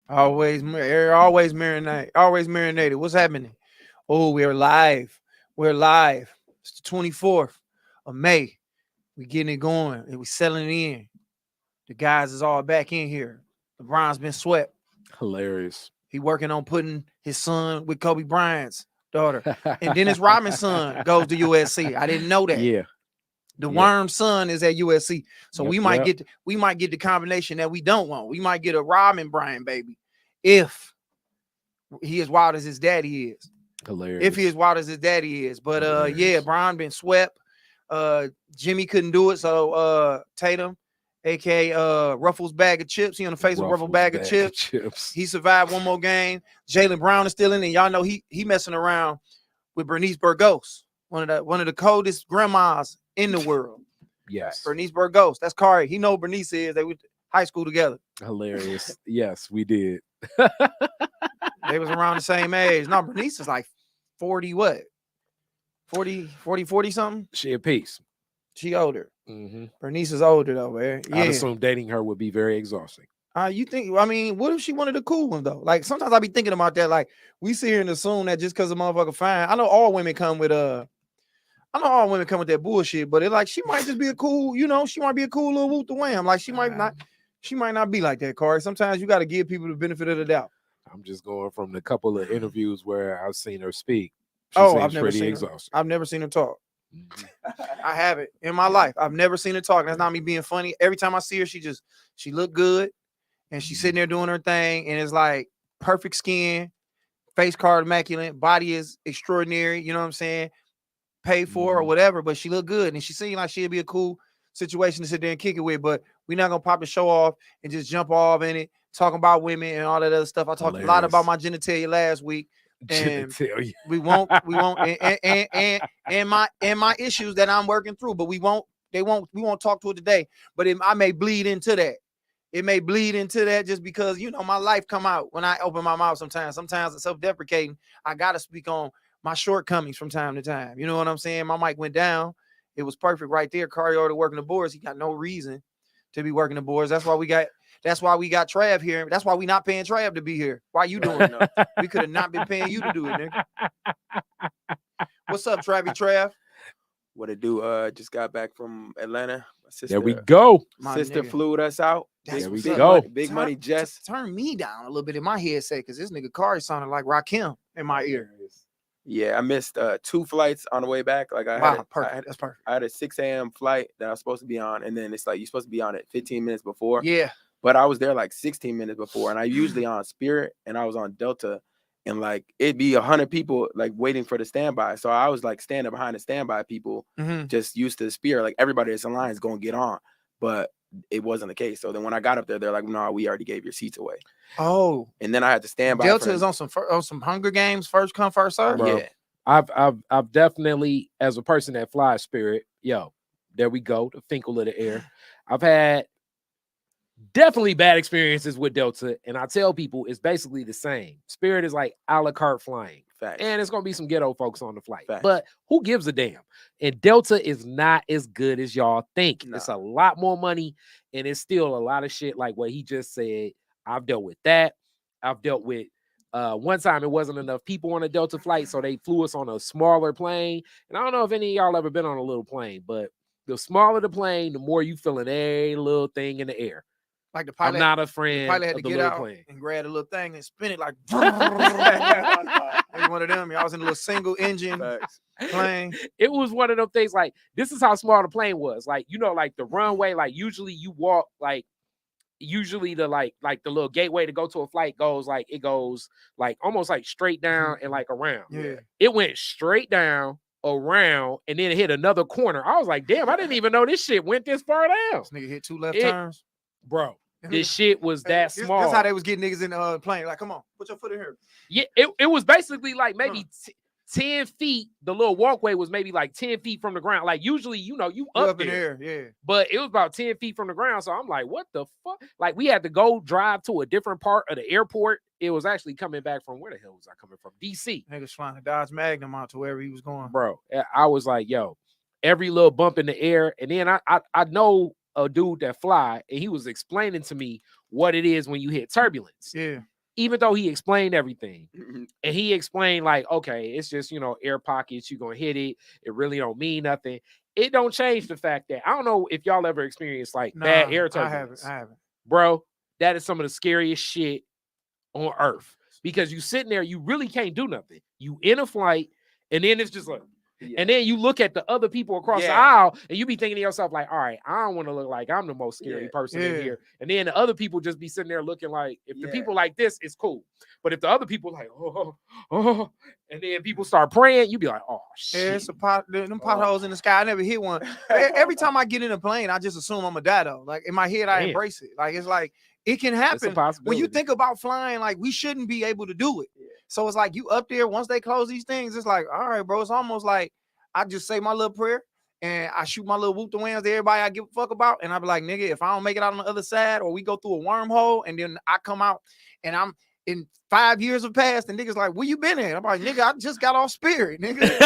Always, always marinate, always marinated. What's happening? Oh, we're live. We're live. It's the 24th of May. We getting it going and we selling it in. The guys is all back in here. LeBron's been swept. Hilarious. He working on putting his son with Kobe Bryant's daughter. And Dennis Rodman's son goes to USC. I didn't know that. Yeah. The Yep. Worm's son is at USC. So Yep, we might yep. get the combination that we don't want. We might get a Rodman Bryant baby if he as wild as his daddy is. Hilarious. If he as wild as his daddy is. But yeah, Hilarious. Bron been swept. Jimmy couldn't do it. So Tatum, aka Ruffles bag of chips. He on the face of Ruffles bag of chips. He survived one more game. Jaylen Brown is still in, and y'all know he messing around with Bernice Burgos, one of the coldest grandmas in the world. Yes. Bernice Burgos. That's Khary. He know Bernice is. They went to high school together. Hilarious. Yes, we did. They was around the same age. No, Bernice is like 40 what? 40 something? She a piece. She older. Mm-hmm. Bernice is older though, man. Yeah. I'd assume dating her would be very exhausting. You think, I mean, what if she wanted a cool one though? Like sometimes I be thinking about that. Like we sit here and assume that just because a motherfucker fine. I know all women come with that bullshit, but it like she might just be a cool, she might be a cool little woot the wham. Like she might not be like that, Khary. Sometimes you got to give people the benefit of the doubt. I'm just going from the couple of interviews where I've seen her speak. I've never seen her. I've never seen her talk. Mm-hmm. I haven't in my life. I've never seen her talk. That's not me being funny. Every time I see her, she look good, and she's sitting there doing her thing, and it's like perfect skin, face card immaculate, body is extraordinary. You know what I'm saying? Paid for or whatever, but she look good, and she seemed like she'd be a cool situation to sit there and kick it with. But we're not gonna pop the show off and just jump off in it, talking about women and all that other stuff. I talked a lot about my genitalia last week. And we won't and my issues that I'm working through, but we won't talk to it today. But I may bleed into that. It may bleed into that just because my life come out when I open my mouth sometimes. Sometimes it's self-deprecating. I gotta speak on my shortcomings from time to time. You know what I'm saying? My mic went down. It was perfect right there. Khary already working the boards. He got no reason to be working the boards. That's why we got Trav here. That's why we not paying Trav to be here. Why you doing it? We could have not been paying you to do it, nigga. What's up, Trav? What it do? Just got back from Atlanta. My sister, there we go. My sister flew us out. There we go. Big money, Jess. Turn me down a little bit in my headset because this nigga Khary sounded like Rakim in my ear. Yeah, I missed 2 flights on the way back. Like That's perfect. I had a 6 a.m. flight that I was supposed to be on, and then it's like you're supposed to be on it 15 minutes before. Yeah. But I was there like 16 minutes before, and I usually on Spirit, and I was on Delta, and like it'd be 100 people like waiting for the standby. So I was like standing behind the standby people, just used to the Spirit. Like everybody that's in line is gonna get on, but it wasn't the case. So then when I got up there, they're like, "No, we already gave your seats away." Oh, and then I had to stand by. Delta is on some Hunger Games, first come first serve. Bro, yeah, I've definitely, as a person that flies Spirit, there we go, the Finkel of the air. I've had definitely bad experiences with Delta, and I tell people it's basically the same. Spirit is like a la carte flying. Facts. And it's gonna be some ghetto folks on the flight. Facts. But who gives a damn? And Delta is not as good as y'all think. It's a lot more money, and it's still a lot of shit like what he just said. I've dealt with that. I've dealt with one time it wasn't enough people on a Delta flight, so they flew us on a smaller plane. And I don't know if any of y'all ever been on a little plane, but the smaller the plane, the more you feeling every little thing in the air. Like the pilot, I'm not a friend. The pilot had to get out plane and grab a little thing and spin it like one of them. Y'all was in a little single engine plane. It was one of them things. Like this is how small the plane was. Like like the runway. Like usually you walk like. Usually the like the little gateway to go to a flight goes like almost like straight down and like around. Yeah. It went straight down, around, and then it hit another corner. I was like, damn, I didn't even know this shit went this far down. This nigga hit 2 left turns. Bro, this shit was that small. That's how they was getting niggas in the plane. Like, come on, put your foot in here. Yeah, it was basically like maybe 10 feet. The little walkway was maybe like 10 feet from the ground. Like usually, you up in there. Yeah. But it was about 10 feet from the ground. So I'm like, what the fuck? Like we had to go drive to a different part of the airport. It was actually coming back from, where the hell was I coming from? DC. Niggas flying a Dodge Magnum out to wherever he was going. Bro, I was like, yo, every little bump in the air. And then I know a dude that fly, and he was explaining to me what it is when you hit turbulence. Yeah. even though he explained everything, and he explained like, okay, it's just, air pockets, you're gonna hit it, it really don't mean nothing. It don't change the fact that I don't know if y'all ever experienced like bad air turbulence. I haven't. Bro, that is some of the scariest shit on earth, because you sitting there, you really can't do nothing. You in a flight, and then it's just like, and then you look at the other people across the aisle, and you be thinking to yourself like, all right, I don't want to look like I'm the most scary person in here. And then the other people just be sitting there looking like, if the people like this, it's cool. But if the other people like, oh, and then people start praying, you be like, oh shit. Yeah, it's them potholes in the sky. I never hit one. Every time I get in a plane, I just assume I'm a dad though. Like in my head, I embrace it. Like it's like it can happen. When you think about flying, like we shouldn't be able to do it. So it's like you up there, once they close these things, it's like, all right, bro. It's almost like I just say my little prayer and I shoot my little whoop the winds to everybody I give a fuck about. And I be like, nigga, if I don't make it out on the other side, or we go through a wormhole and then I come out and I'm in 5 years have passed and niggas like, where you been at? I'm like, nigga, I just got off Spirit, nigga.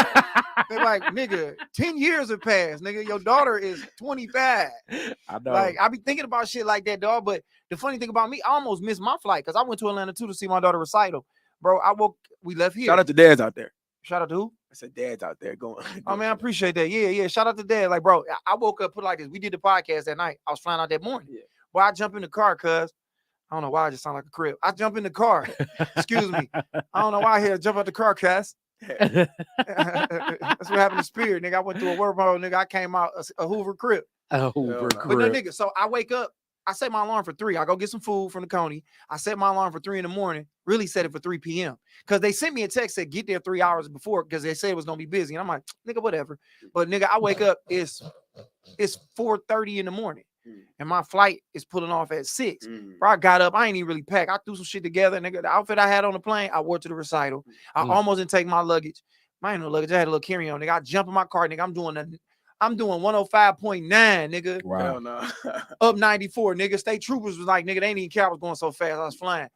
They're like, nigga, 10 years have passed, nigga. Your daughter is 25. I know. Like, I be thinking about shit like that, dog. But the funny thing about me, I almost missed my flight because I went to Atlanta too to see my daughter recital. Bro, we left here. Shout out to dads out there. Shout out to who? I said dads out there going. Oh man, I appreciate that. Yeah. Shout out to dad. Like, bro, I woke up, put it like this. We did the podcast that night. I was flying out that morning. Yeah. Well, I jump in the car, cuz I don't know why I just sound like a crib. I jump in the car. Excuse me. I don't know why I hear jump out the car, cuz. That's what happened to Spirit, nigga. I went through a wormhole, nigga. I came out a Hoover crib. A Hoover crib. But no, nigga. So I wake up. I set my alarm for 3. I go get some food from the Coney. I set my alarm for 3 in the morning. Really set it for 3 p.m. Because they sent me a text that get there 3 hours before because they said it was gonna be busy. And I'm like, nigga, whatever. But nigga, I wake up. It's 4:30 in the morning, and my flight is pulling off at 6. Bro, I got up. I ain't even really packed. I threw some shit together. Nigga, the outfit I had on the plane, I wore to the recital. I almost didn't take my luggage. Mine no luggage. I had a little carry on. Nigga, I jump in my car. Nigga, I'm doing 105.9, nigga. Wow. No. Up 94, nigga. State troopers was like, nigga, they didn't even care I was going so fast. I was flying.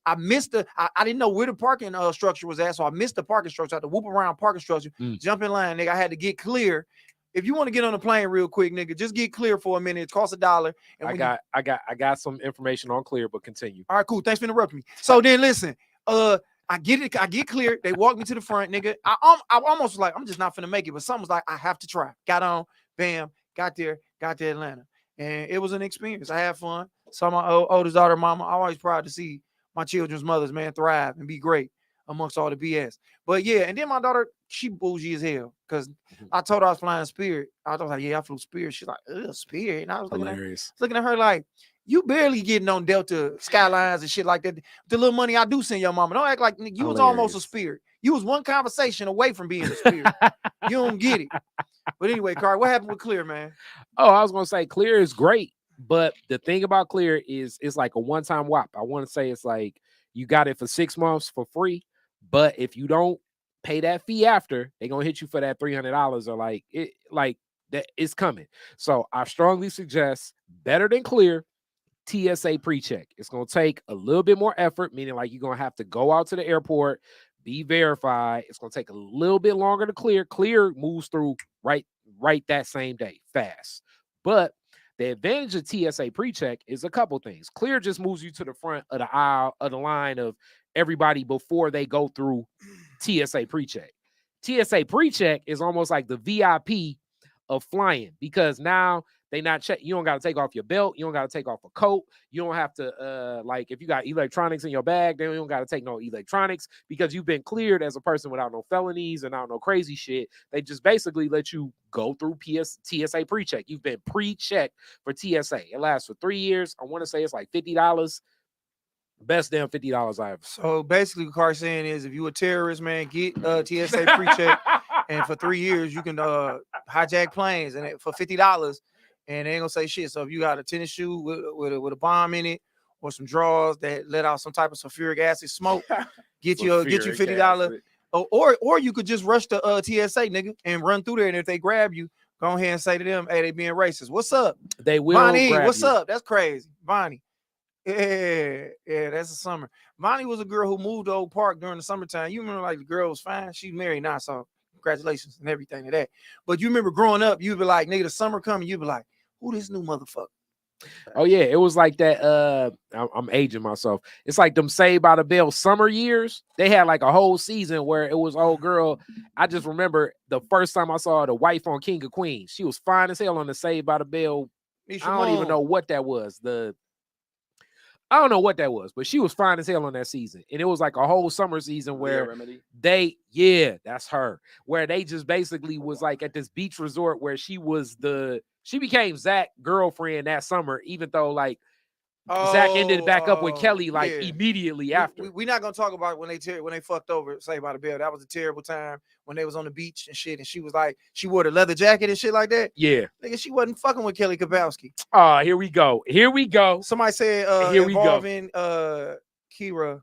I missed I didn't know where the parking structure was at, so I missed the parking structure. I had to whoop around parking structure, jump in line, nigga. I had to get clear. If you want to get on the plane real quick, nigga, just get clear for a minute. It costs $1. And I got some information on clear, but continue. All right, cool. Thanks for interrupting me. So then listen, I get clear. They walk me to the front, nigga. I almost was like, I'm just not finna make it, but something was like, I have to try. Got on, bam, got there, got to Atlanta. And it was an experience. I had fun. Saw my oldest daughter, mama. I'm always proud to see my children's mothers, man, thrive and be great amongst all the BS. But yeah, and then my daughter, she bougie as hell because I told her I was flying Spirit. I was like, yeah, I flew Spirit. She's like, ugh, Spirit. And I was looking at her like, you barely getting on Delta Skylines and shit like that. The little money I do send your mama. Don't act like you was almost a Spirit. You was one conversation away from being a Spirit. You don't get it. But anyway, Khary, what happened with Clear, man? Oh, I was gonna say Clear is great, but the thing about Clear is it's like a one-time whop. I want to say it's like you got it for 6 months for free, but if you don't pay that fee after, they're gonna hit you for that $300 or like that is coming. So I strongly suggest better than Clear. TSA pre-check. It's going to take a little bit more effort, meaning like you're going to have to go out to the airport, be verified. It's going to take a little bit longer to clear. Clear moves through right that same day, fast. But the advantage of TSA pre-check is a couple things. Clear just moves you to the front of the aisle of the line of everybody before they go through TSA pre-check. TSA pre-check is almost like the VIP of flying because now they not check. You don't got to take off your belt. You don't got to take off a coat. You don't have to like if you got electronics in your bag, then you don't got to take no electronics because you've been cleared as a person without no felonies and out no crazy shit. They just basically let you go through TSA pre-check. You've been pre-checked for TSA. It lasts for 3 years. I want to say it's like $50. Best damn $50 I ever. So basically, what Khary's saying is, if you a terrorist, man, get TSA pre-check, and for 3 years you can hijack planes, and for $50. And they ain't gonna say shit. So if you got a tennis shoe with a bomb in it, or some drawers that let out some type of sulfuric acid smoke, get you $50. Or you could just rush the TSA, nigga, and run through there. And if they grab you, go ahead and say to them, "Hey, they being racist. What's up?" They will. Bonnie, what's up? That's crazy, Bonnie. Yeah, that's the summer. Bonnie was a girl who moved to Oak Park during the summertime. You remember, like the girl was fine. She's married now, so congratulations and everything to that. But you remember growing up, you'd be like, nigga, the summer coming, you'd be like, who this new motherfucker? Oh yeah, it was like that. I'm aging myself. It's like them Saved by the Bell summer years. They had like a whole season where it was old girl. I just remember the first time I saw the wife on King of Queens. She was fine as hell on the Saved by the Bell. I don't even know what that was. I don't know what that was, but she was fine as hell on that season. And it was like a whole summer season where that's her, where they just basically was like at this beach resort where she became Zach's girlfriend that summer, even though like Zach ended back up with Kelly like immediately after. We're not gonna talk about when they fucked over Saved by the Bell. That was a terrible time when they was on the beach and shit. And she was like, she wore the leather jacket and shit like that. Yeah, nigga, she wasn't fucking with Kelly Kapowski. Oh, here we go. Somebody said involving Kira.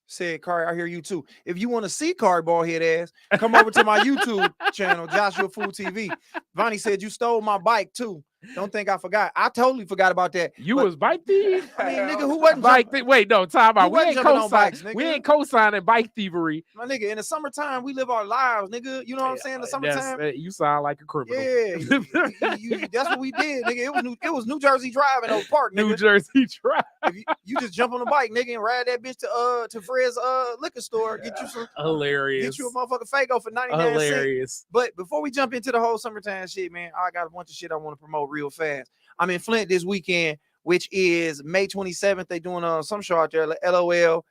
Said, Khary, I hear you too. If you want to see Khary bald head ass, come over to my YouTube channel, Joshua Food TV. Vonnie said, you stole my bike too. Don't think I forgot. I totally forgot about that. You was bike thief? I mean, nigga, who wasn't bike Wait, no, time out. We ain't co-signing bike thievery. My nigga, in the summertime, we live our lives, nigga. You know what I'm saying? The summertime. You sound like a criminal. Yeah, that's what we did, nigga. It was New Jersey Drive in Oak Park, nigga. New Jersey Drive. You just jump on the bike, nigga, and ride that bitch to Fred's liquor store. Get you some hilarious. Get you a motherfucking Faygo for 99 cents. But before we jump into the whole summertime shit, man, I got a bunch of shit I want to promote real fast. I'm in Flint this weekend, which is May 27th. They doing some show out there, LOL,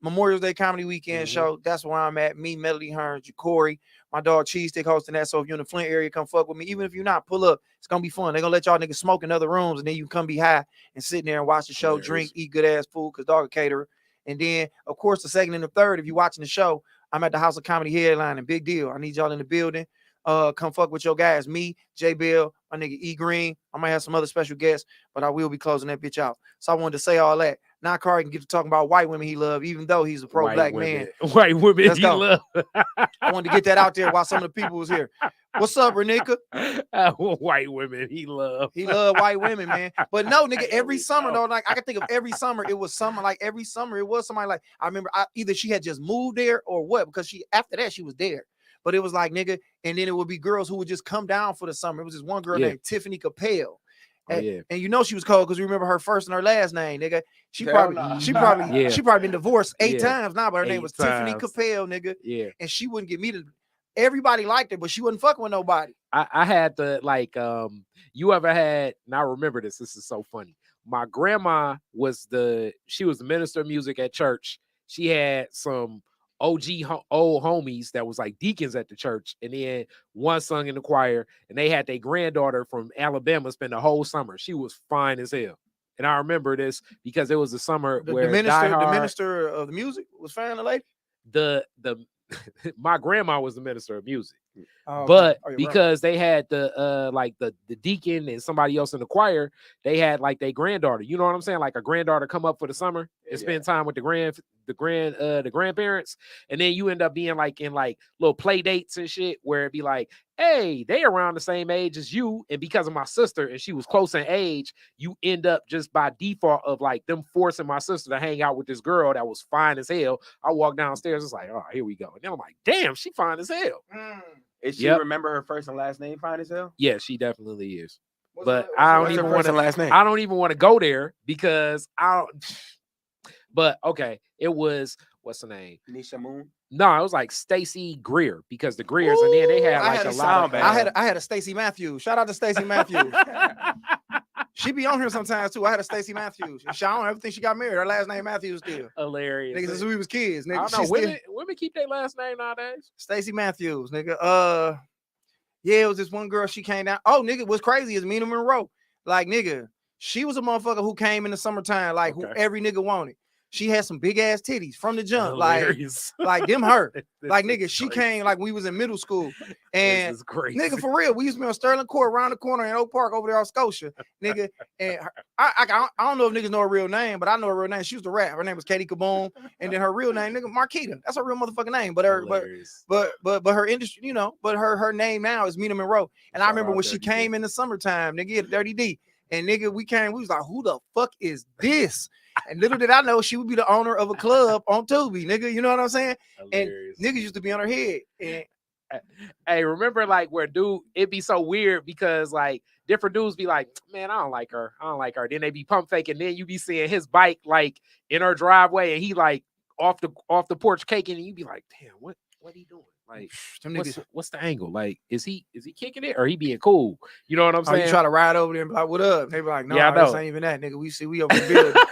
Memorial Day Comedy Weekend show. That's where I'm at. Me, Melody Hearns, Corey, my dog Cheesestick hosting that. So if you're in the Flint area, come fuck with me. Even if you're not, pull up. It's gonna be fun. They're gonna let y'all niggas smoke in other rooms, and then you can come be high and sit there and watch the show, drink, eat good ass food, because dog a caterer. And then, of course, the second and the third, if you're watching the show, I'm at the House of Comedy headlining. Big deal. I need y'all in the building. Come fuck with your guys. Me, J Bill, my nigga E Green. I might have some other special guests, but I will be closing that bitch out. So I wanted to say all that. Now Khary can get to talking about white women he love, even though he's a pro-black man. White women Let's go. Love. I wanted to get that out there while some of the people was here. What's up, Renika? White women he love. He love white women, man. But no, nigga, every summer though, like I can think of every summer it was something like every summer it was somebody like I remember either she had just moved there or what, because after that she was there. But it was like, nigga, and then it would be girls who would just come down for the summer. It was this one girl named Tiffany Capel. And you know she was cold because you remember her first and her last name, nigga. She probably been divorced 8 times now, but her name was Tiffany Capel, nigga. Yeah. And she wouldn't get me to. Everybody liked her, but she wasn't fucking with nobody. I had the you ever had, and I remember this is so funny. My grandma was the minister of music at church. She had some OG old homies that was like deacons at the church, and then one sung in the choir, and they had their granddaughter from Alabama spend the whole summer. She was fine as hell. And I remember this because it was the summer where the minister of the music was fine, the lady. My grandma was the minister of music. But because they had the deacon and somebody else in the choir, they had like their granddaughter. You know what I'm saying? Like a granddaughter come up for the summer and spend time with the grandparents, and then you end up being like in like little play dates and shit where it'd be like, hey, they around the same age as you, and because of my sister and she was close in age, you end up just by default of like them forcing my sister to hang out with this girl that was fine as hell. I walk downstairs, it's like, oh, here we go, and then I'm like, damn, she fine as hell. Is she remember her first and last name fine as hell? Yeah, she definitely is. But I don't even want to last name. I don't even want to go there because I don't. But okay, it was what's the name? Nisha Moon. No, it was like Stacey Greer because the Greers, and then they had like a lot of. I had a Stacey Matthews. Shout out to Stacey Matthews. She be on here sometimes too. I had a Stacey Matthews. I don't ever think she got married. Her last name Matthews still. Hilarious. Nigga, since we was kids. Nigga, I don't know. Women keep their last name nowadays. Stacey Matthews, nigga. Yeah, it was this one girl. She came down. Oh, nigga, what's crazy is Mina Monroe. Like, nigga, she was a motherfucker who came in the summertime, like who every nigga wanted. She had some big ass titties from the jump, like them hurt. Like nigga, she came like we was in middle school, and nigga for real, we used to be on Sterling Court around the corner in Oak Park over there on Scotia, nigga. And I don't know if niggas know her real name, but I know her real name. She was the rap. Her name was Katie Kaboom, and then her real name, nigga, Marquita. That's her real motherfucking name. But her, but her industry, you know, but her name now is Mina Monroe. And I remember when she came in the summertime, nigga, Dirty D, and nigga, we was like, who the fuck is this? And little did I know she would be the owner of a club on Tubi, nigga. You know what I'm saying? Hilarious. And niggas used to be on her head. And Hey, remember like where it'd be so weird because like different dudes be like, man, I don't like her. Then they be pump faking. Then you be seeing his bike like in her driveway and he like off the porch caking and you be like, damn, what he doing? Like, what's the angle? Like, is he kicking it or he being cool? You know what I'm saying? You try to ride over there and be like, what up? They be like, no, yeah, this ain't even that, nigga. We over the building.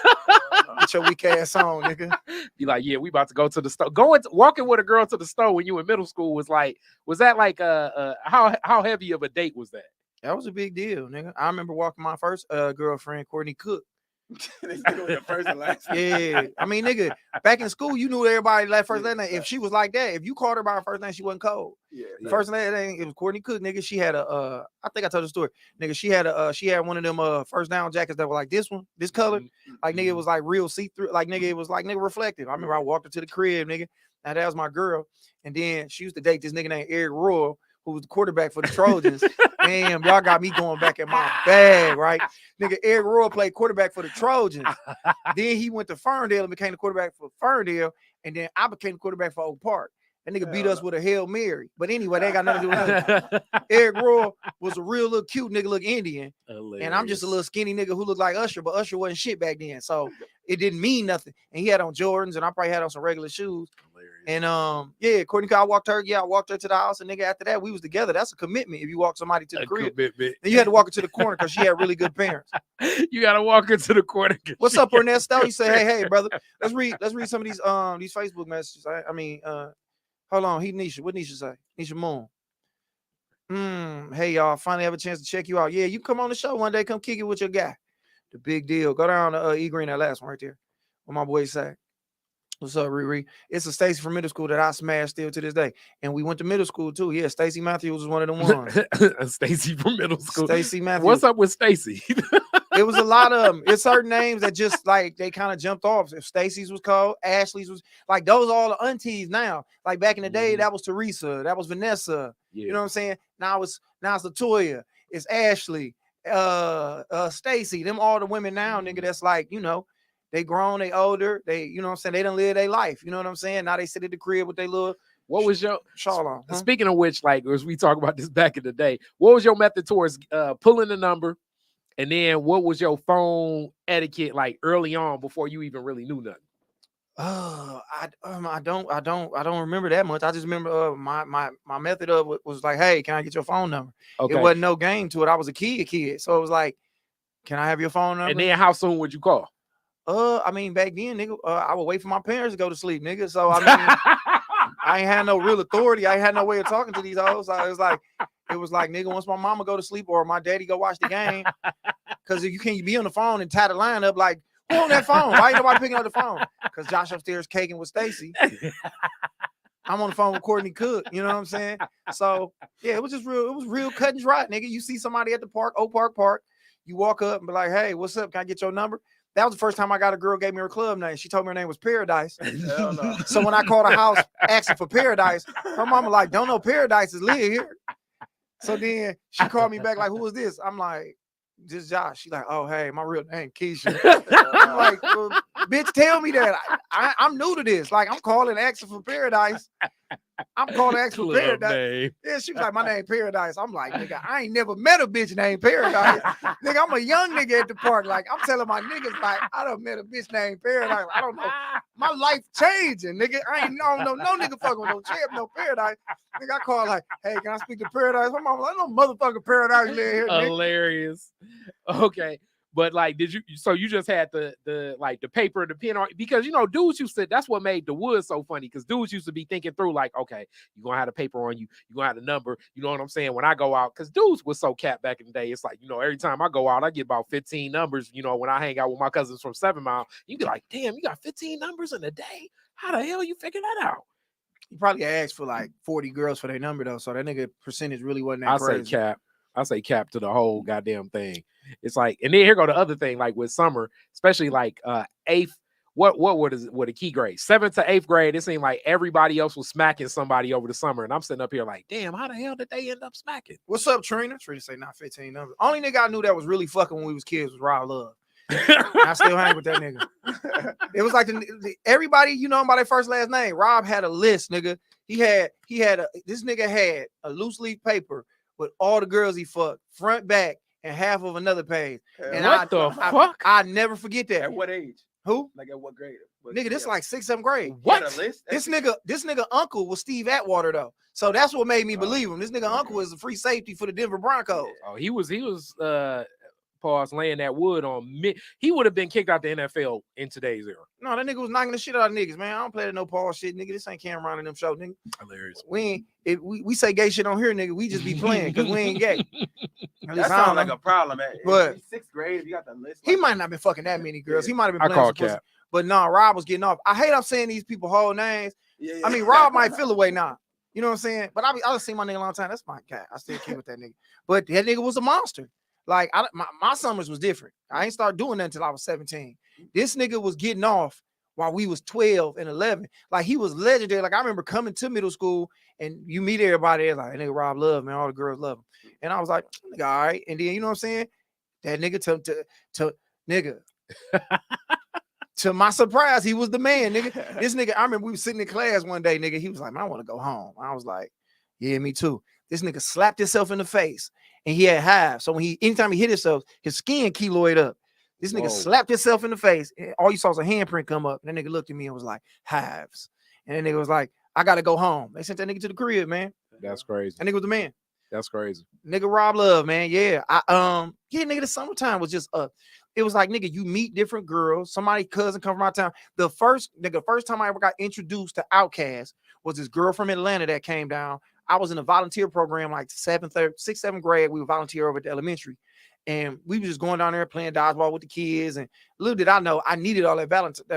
Get your weak ass on, nigga. Be like, yeah, we about to go to the store. Walking with a girl to the store when you in middle school was that like how heavy of a date was that? That was a big deal, nigga. I remember walking my first girlfriend, Courtney Cook. The first and last. Yeah, I mean, nigga, back in school, you knew everybody first name. If she was like that, if you called her by her first name, she wasn't cold. Yeah, first name, it was Courtney Cook, nigga. She had a, I think I told the story, nigga. She had one of them first down jackets that were like this one, this color, like nigga, it was like real see through, like nigga, it was like nigga reflective. I remember I walked her to the crib, nigga. Now that was my girl, and then she used to date this nigga named Eric Royal, who was the quarterback for the Trojans. Damn, y'all got me going back in my bag, right? Nigga, Eric Royal played quarterback for the Trojans. Then he went to Ferndale and became the quarterback for Ferndale. And then I became the quarterback for Oak Park. That nigga beat us with a Hail Mary. But anyway, they ain't got nothing to do with nothing. Eric Royal was a real little cute nigga, look Indian. Hilarious. And I'm just a little skinny nigga who looked like Usher, but Usher wasn't shit back then. So it didn't mean nothing. And he had on Jordans, and I probably had on some regular shoes. Hilarious. And yeah, Courtney, I walked her to the house, and nigga, after that, we was together. That's a commitment if you walk somebody to the crib. Commitment. Then you had to walk her to the corner because she had really good parents. You gotta walk her to the corner. What's up, Ernesto? You say, hey, brother. Let's read some of these Facebook messages. Hold on. Nisha. What Nisha say? Nisha Moon. Hey, y'all. Finally have a chance to check you out. Yeah, you come on the show one day. Come kick it with your guy. The big deal. Go down to E Green, that last one right there. What my boys say. What's up, Riri? It's a Stacy from middle school that I smashed still to this day. And we went to middle school too. Yeah, Stacy Matthews was one of them ones. Stacy from middle school. Stacy Matthews. What's up with Stacy? It was a lot of them. It's certain names that just like they kind of jumped off. If Stacy's was cold, Ashley's was like those all the aunties now. Like back in the day, that was Teresa, that was Vanessa. Yeah. You know what I'm saying? Now it's Latoya, it's Ashley, Stacy. Them all the women now, nigga. That's like, you know, they grown, they older, they, you know what I'm saying, they done live their life. You know what I'm saying? Now they sit at the crib with their little. What was your shawl on? Huh? Speaking of which, like as we talk about this back in the day, what was your method towards pulling the number? And then what was your phone etiquette like early on before you even really knew nothing? I don't remember that much. I just remember my method of it was like, hey, can I get your phone number? Okay. It wasn't no game to it. I was a kid. So it was like, can I have your phone number? And then how soon would you call? I mean, back then, nigga, I would wait for my parents to go to sleep, nigga. So I mean, I ain't had no real authority. I ain't had no way of talking to these hoes. So it was like, nigga, once my mama go to sleep or my daddy go watch the game, because you can't be on the phone and tie the line up like, who on that phone? Why ain't nobody picking up the phone? Because Josh upstairs caking with Stacy. I'm on the phone with Courtney Cook. You know what I'm saying? So yeah, it was real cut and dry, nigga. You see somebody at the park, Oak Park, you walk up and be like, hey, what's up? Can I get your number? That was the first time I got a girl gave me her club name. She told me her name was Paradise. Hell no. So when I called her house asking for Paradise, her mama like, don't know Paradise is live here. So then she called me back like, who is this? I'm like, this Josh. She's like, oh, hey, my real name Keisha. I'm like, well, bitch, tell me that. I'm new to this. Like, I'm calling asking for Paradise. I'm calling asking for Paradise. Name. Yeah, she was like, my name Paradise. I'm like, nigga, I ain't never met a bitch named Paradise. Nigga, I'm a young nigga at the park. Like, I'm telling my niggas, like, I done met a bitch named Paradise. I don't know. My life changing, nigga. I don't know no nigga fucking with no champ, no Paradise. Nigga, I call like, hey, can I speak to Paradise? My mama like, no motherfucking Paradise live here, nigga. Hilarious. Okay. But like, so you just had the paper and the pen on, because you know, dudes used to, that's what made the woods so funny, because dudes used to be thinking through like, okay, you're gonna have the paper on you, you're gonna have the number, you know what I'm saying? When I go out, because dudes was so capped back in the day, it's like, you know, every time I go out, I get about 15 numbers, you know, when I hang out with my cousins from 7 Mile, you be like, damn, you got 15 numbers in a day? How the hell you figure that out? You probably asked for like 40 girls for their number though, so that nigga percentage really wasn't that crazy. I say cap to the whole goddamn thing. It's like, and then here go the other thing, like with summer, especially like 8th, what a key grade, 7th to 8th grade, it seemed like everybody else was smacking somebody over the summer. And I'm sitting up here like, damn, how the hell did they end up smacking? What's up, Trina? Trina say not 15 numbers. Only nigga I knew that was really fucking when we was kids was Rob Love. I still hang with that nigga. It was like everybody, you know him by their first last name. Rob had a list, nigga. This nigga had a loose leaf paper with all the girls he fucked, front, back, and half of another page. And what the fuck? I never forget that. At what age? Who? Like at what grade? Nigga, this like 6th, 7th grade. What? This nigga uncle was Steve Atwater though. So that's what made me believe him. This nigga uncle was a free safety for the Denver Broncos. Oh, he was pause laying that wood on me. He would have been kicked out the NFL in today's era. No, that nigga was knocking the shit out of niggas, man. I don't play that no Paul shit, nigga. This ain't Cameron and them show, nigga. Hilarious. We say gay shit on here, nigga. We just be playing because we ain't gay. That sounds like a problem, man. But 6th grade, if you got the list. He might not have been fucking that many girls. He might have been I playing call some pussy. cap. But nah, Rob was getting off. I hate I'm saying these people whole names. Yeah. I mean, Rob might feel away now. You know what I'm saying? But I done seen my nigga a long time. That's my cat. I still keep with that nigga. But that nigga was a monster. Like my summers was different. I ain't started doing that until I was 17. This nigga was getting off while we was 12 and 11. Like he was legendary. Like I remember coming to middle school and you meet everybody there like, nigga Rob love, man. All the girls love him. And I was like, nigga, all right. And then you know what I'm saying? That nigga to nigga. To my surprise, he was the man, nigga. This nigga, I remember we was sitting in class one day, nigga. He was like, man, I want to go home. I was like, yeah, me too. This nigga slapped himself in the face and he had hives. So anytime he hit himself, his skin keloid up. This nigga slapped himself in the face. And all you saw was a handprint come up. And that nigga looked at me and was like, hives. And that nigga was like, I got to go home. They sent that nigga to the crib, man. That's crazy. That nigga was the man. That's crazy. Nigga Rob Love, man. Yeah. Nigga, the summertime was just it was like, nigga, you meet different girls. Somebody cousin come from my town. The first time I ever got introduced to Outkast was this girl from Atlanta that came down. I was in a volunteer program like 6th, 7th grade. We would volunteer over at the elementary. And we were just going down there playing dodgeball with the kids. And little did I know I needed all that volunteering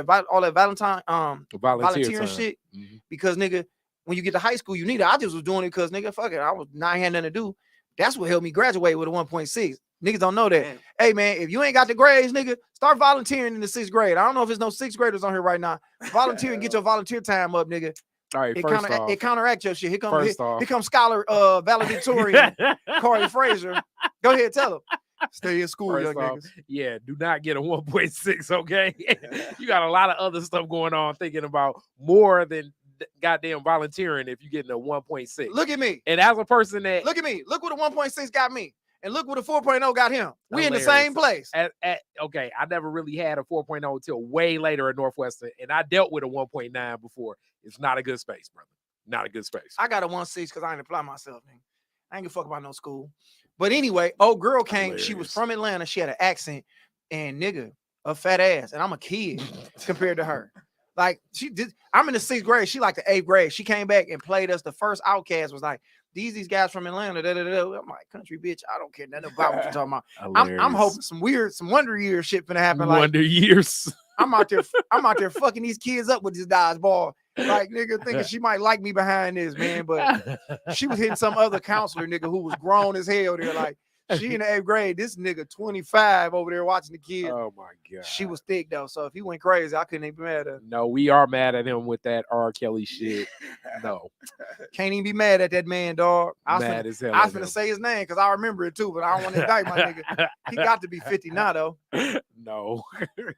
shit. Mm-hmm. Because nigga, when you get to high school, you need it. I just was doing it because nigga, fuck it. I had nothing to do. That's what helped me graduate with a 1.6. Niggas don't know that. Man. Hey, man, if you ain't got the grades, nigga, start volunteering in the 6th grade. I don't know if there's no 6th graders on here right now. Volunteer and get your volunteer time up, nigga. All right, it counteract your shit. Here comes scholar valedictorian Khary Fraser. Go ahead, tell him. Stay in school, young niggas. Yeah, do not get a 1.6, okay? You got a lot of other stuff going on thinking about more than goddamn volunteering if you're getting a 1.6. Look at me. And as a person that... Look at me. Look what a 1.6 got me. And look what a 4.0 got him. We in the same place. Okay, I never really had a 4.0 until way later at Northwestern, and I dealt with a 1.9 before. It's not a good space, brother. Not a good space. I got a 1.6 because I didn't apply myself, man. I ain't give a fuck about no school. But anyway, old girl came. Hilarious. She was from Atlanta. She had an accent, and nigga, a fat ass. And I'm a kid compared to her. Like she did. I'm in the 6th grade. She like the 8th grade. She came back and played us. The first Outkast was like, these guys from Atlanta. Da, da, da. I'm like, country bitch. I don't care nothing about what you're talking about. I'm hoping some Wonder Years shit finna happen. Wonder Years. I'm out there fucking these kids up with this dodgeball. Like nigga thinking she might like me behind this, man. But she was hitting some other counselor nigga who was grown as hell there. Like she in the 8th grade. This nigga 25 over there watching the kids. Oh my god. She was thick though. So if he went crazy, I couldn't even be mad at her. No, we are mad at him with that R. Kelly shit. No. Can't even be mad at that man, dog. I was gonna say his name because I remember it too, but I don't want to indict my nigga. He got to be 50 now though. No.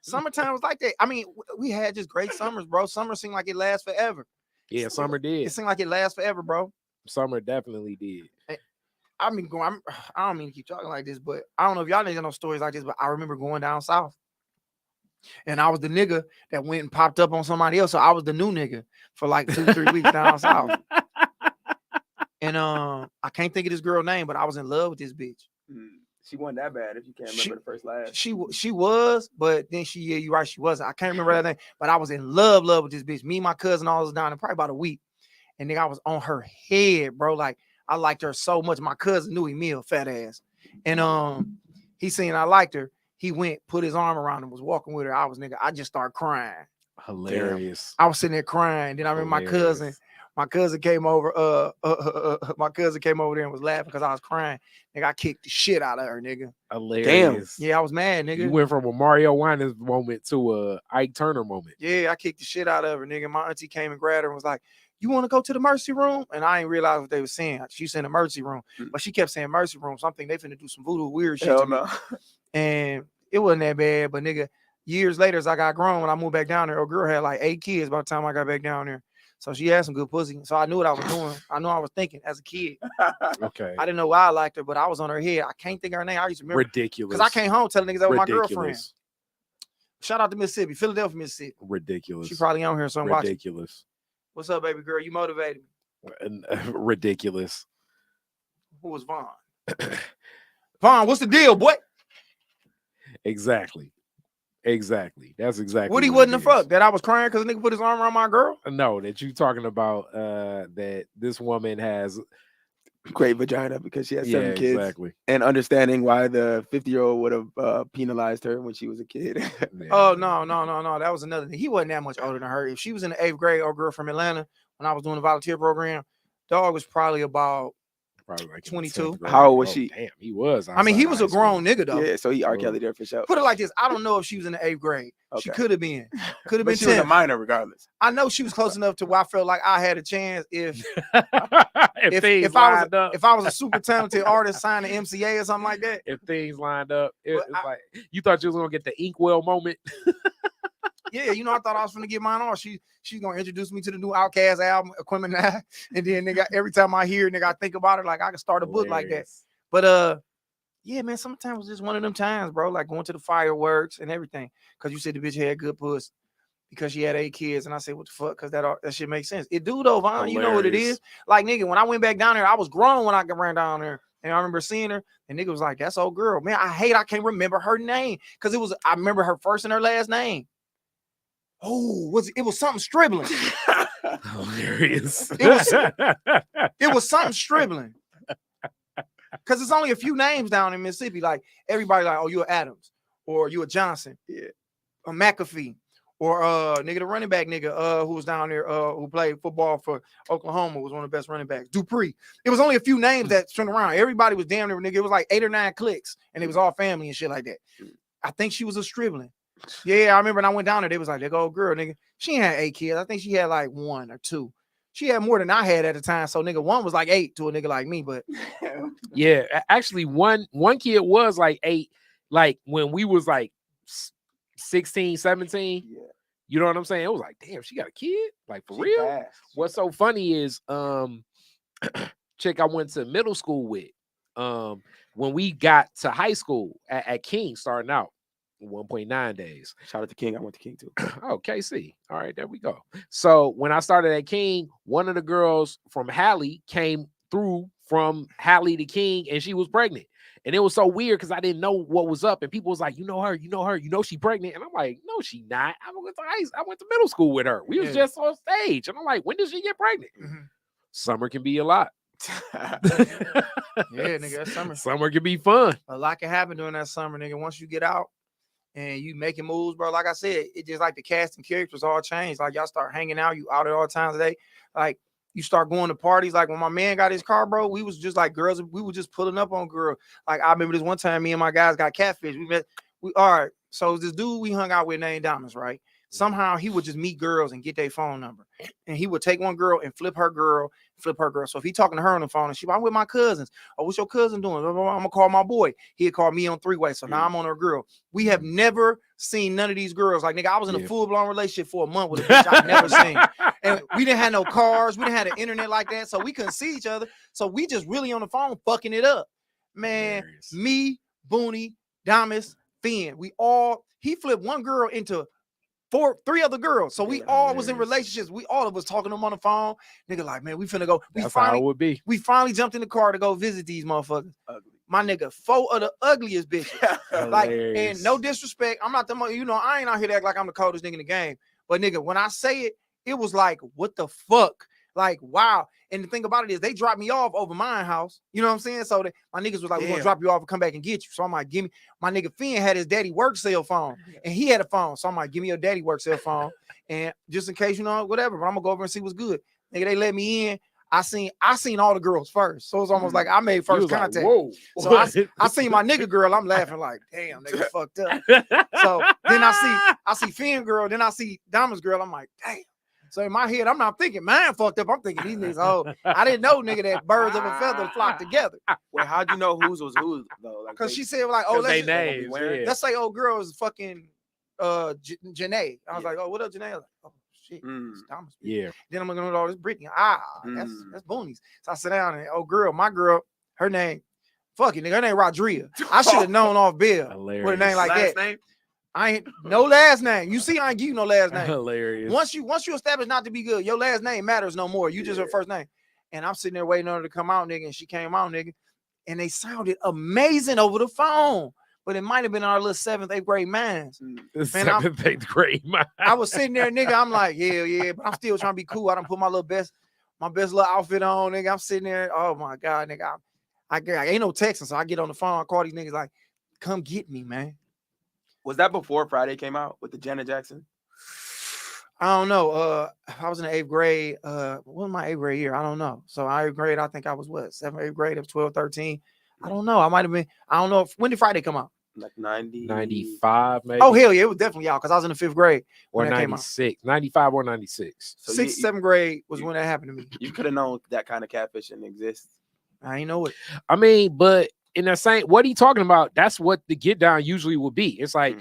Summertime was like that. I mean, we had just great summers, bro. Summer seemed like it lasts forever. Yeah, summer did. It seemed like it lasts forever, bro. Summer definitely did. I don't mean to keep talking like this, but I don't know if y'all niggas know stories like this, but I remember going down south. And I was the nigga that went and popped up on somebody else. So I was the new nigga for like 2-3 weeks down south. And I can't think of this girl's name, but I was in love with this bitch. She wasn't that bad if you can't remember the first last. She was, but then you're right, she wasn't. I can't remember that name, but I was in love with this bitch. Me and my cousin all was down in probably about a week. And nigga, I was on her head, bro. Like I liked her so much. My cousin knew Emil, fat ass. And he seen I liked her. He went, put his arm around her, was walking with her. I just started crying. Hilarious. Damn. I was sitting there crying. Then I remember my cousin came over. My cousin came over there and was laughing because I was crying. Nigga, I kicked the shit out of her, nigga. Hilarious. Damn. Yeah, I was mad, nigga. You went from a Mario Winans moment to a Ike Turner moment. Yeah, I kicked the shit out of her, nigga. My auntie came and grabbed her and was like, you want to go to the emergency room? And I didn't realize what they were saying. She said emergency room, but she kept saying emergency room. So I'm thinking they finna do some voodoo weird shit. Hell no. And it wasn't that bad, but nigga, years later, as I got grown, when I moved back down there, a girl had like 8 kids by the time I got back down there. So she had some good pussy. So I knew what I was doing. I knew I was thinking as a kid. Okay. I didn't know why I liked her, but I was on her head. I can't think of her name. I used to remember. Ridiculous. Because I came home telling niggas that was my girlfriend. Ridiculous. Shout out to Mississippi, Philadelphia, Mississippi. Ridiculous. She probably on here, so I'm watching. Ridiculous. What's up, baby girl? You motivated me. Ridiculous. Who was Vaughn? Vaughn, what's the deal, boy? Exactly. That's exactly what he wasn't the fuck that I was crying because a nigga put his arm around my girl. No, that you talking about that this woman has great vagina because she has 7 kids. Exactly. And understanding why the 50-year-old would have penalized her when she was a kid. Oh no. That was another thing. He wasn't that much older than her. If she was in the 8th grade, old girl from Atlanta, when I was doing the volunteer program, dog was probably about like 22. How old was she? Damn, he was. I mean, he was a grown nigga though. Yeah, so he R. Kelly there for sure. Put it like this: I don't know if she was in the 8th grade. Okay. She could have been. Could have been. She was a minor, regardless. I know she was close enough to where I felt like I had a chance if if I was a super talented artist signed to MCA or something like that. If things lined up, it's like you thought you was gonna get the inkwell moment. Yeah, you know, I thought I was gonna get mine on. She's gonna introduce me to the new Outkast album, Equipment Now, and then nigga, every time I hear it, nigga, I think about it like I can start a book like that. But yeah, man, sometimes it's just one of them times, bro. Like going to the fireworks and everything, because you said the bitch had good puss because she had 8 kids, and I said, what the fuck? Because that shit makes sense. It do though, Vaughn. You know what it is. Like nigga, when I went back down there, I was grown when I ran down there. And I remember seeing her, and nigga was like, "That's old girl, man." I can't remember her name because I remember her first and her last name. Oh, it was something Stribling. Hilarious. It was something Stribling. Because it's only a few names down in Mississippi. Like everybody, like, oh, you a Adams, or you a Johnson, a McAfee, or nigga the running back nigga who was down there who played football for Oklahoma, was one of the best running backs. Dupree. It was only a few names that turned around. Everybody was damn near nigga. It was like 8 or 9 clicks, and it was all family and shit like that. I think she was a Stribling. Yeah, I remember when I went down there, they was like, that old girl, nigga. She had 8 kids. I think she had like 1 or 2. She had more than I had at the time. So nigga, 1 was like 8 to a nigga like me. But yeah, actually, one kid was like 8, like when we was like 16, 17. Yeah. You know what I'm saying? It was like, damn, she got a kid? Like for real? Fast. What's so funny is chick I went to middle school with, when we got to high school at King starting out. 1.9 days. Shout out to King. I went to King too. Oh, KC. All right, there we go. So when I started at King, one of the girls from Halle came through from Halle to King, and she was pregnant. And it was so weird because I didn't know what was up. And people was like, you know her, she pregnant. And I'm like, no, she not. I went to middle school with her. We was just on stage. And I'm like, when did she get pregnant? Mm-hmm. Summer can be a lot. Yeah, nigga, that's summer. Summer can be fun. A lot can happen during that summer, nigga. Once you get out and you making moves, bro. Like I said, it just like the cast and characters all changed. Like y'all start hanging out, you out at all times of the day. Like you start going to parties. Like when my man got his car, bro, we was just like girls. We were just pulling up on girls. Like I remember this one time, me and my guys got catfish. All right. So this dude we hung out with named Diamonds, right? Somehow he would just meet girls and get their phone number. And he would take one girl and flip her girl. So if he talking to her on the phone and I'm with my cousins. Oh, what's your cousin doing? I'm gonna call my boy. He'd call me on 3-way. So now I'm on her girl. We have never seen none of these girls. Like nigga, I was in a full-blown relationship for a month with a bitch I've never seen. And we didn't have no cars, we didn't have the internet like that, so we couldn't see each other. So we just really on the phone fucking it up. Man, me, Booney, Damas, Finn. He flipped one girl into 3 other girls. So we all was in relationships. We all of us talking to them on the phone. Nigga, like, man, we finna go. That's how it would be. We finally jumped in the car to go visit these motherfuckers. Ugly. My nigga, 4 of the ugliest bitches. Like, and no disrespect. I'm not the I ain't out here to act like I'm the coldest nigga in the game. But nigga, when I say it, it was like, what the fuck? Like, wow. And the thing about it is they dropped me off over my house. You know what I'm saying? So my niggas was like, we're gonna drop you off and come back and get you. So I'm like, give me, my nigga Finn had his daddy work cell phone and he had a phone. So I'm like, give me your daddy work cell phone. And just in case, whatever, but I'm gonna go over and see what's good. Nigga, they let me in. I seen all the girls first. So it's almost like I made first contact. Like, whoa. So I seen my nigga girl. I'm laughing like, damn, nigga fucked up. So then I see Finn girl, then I see Diamond's girl. I'm like, damn. So in my head, I'm not thinking mine fucked up. I'm thinking these niggas, oh, I didn't know, nigga, that birds of a feather flock together. Wait, how'd you know whose was whose though? Like, because she said like, oh, let's say old girl is fucking Janae. I was like, oh, what up, Janae? Like, oh, shit. It's Thomas. Yeah. Then I'm looking at all this Brittany. That's Boonies. So I sit down and my girl, her name, fuck it, nigga, her name Rodria. I should have known off Bill with a name like last that. Name? I ain't no last name. You see, I ain't give you no last name. Hilarious. Once you establish not to be good, your last name matters no more. You just her first name. And I'm sitting there waiting on her to come out, nigga, and she came out, nigga. And they sounded amazing over the phone. But it might have been our little 7th, 8th grade minds. Seventh, 8th grade mind. I was sitting there, nigga. I'm like, yeah, but I'm still trying to be cool. I done put my best little outfit on, nigga. I'm sitting there. Oh my God, nigga. I ain't no texting, so I get on the phone. I call these niggas like, come get me, man. Was that before Friday came out with the Janet Jackson? I don't know. I was in the 8th grade. What was my 8th grade year? I don't know. So 8th grade, I think I was 7th, 8th grade of 12, 13. I don't know. I might have been. I don't know. When did Friday come out? Like 90. 95, maybe. Oh, hell yeah. It was definitely out because I was in the 5th grade. Or 96. 95 or 96. So 6th, 7th grade was when that happened to me. You could have known that kind of catfishing exists. I ain't know it. I mean, but in the same, what are you talking about? That's what the get down usually would be. It's like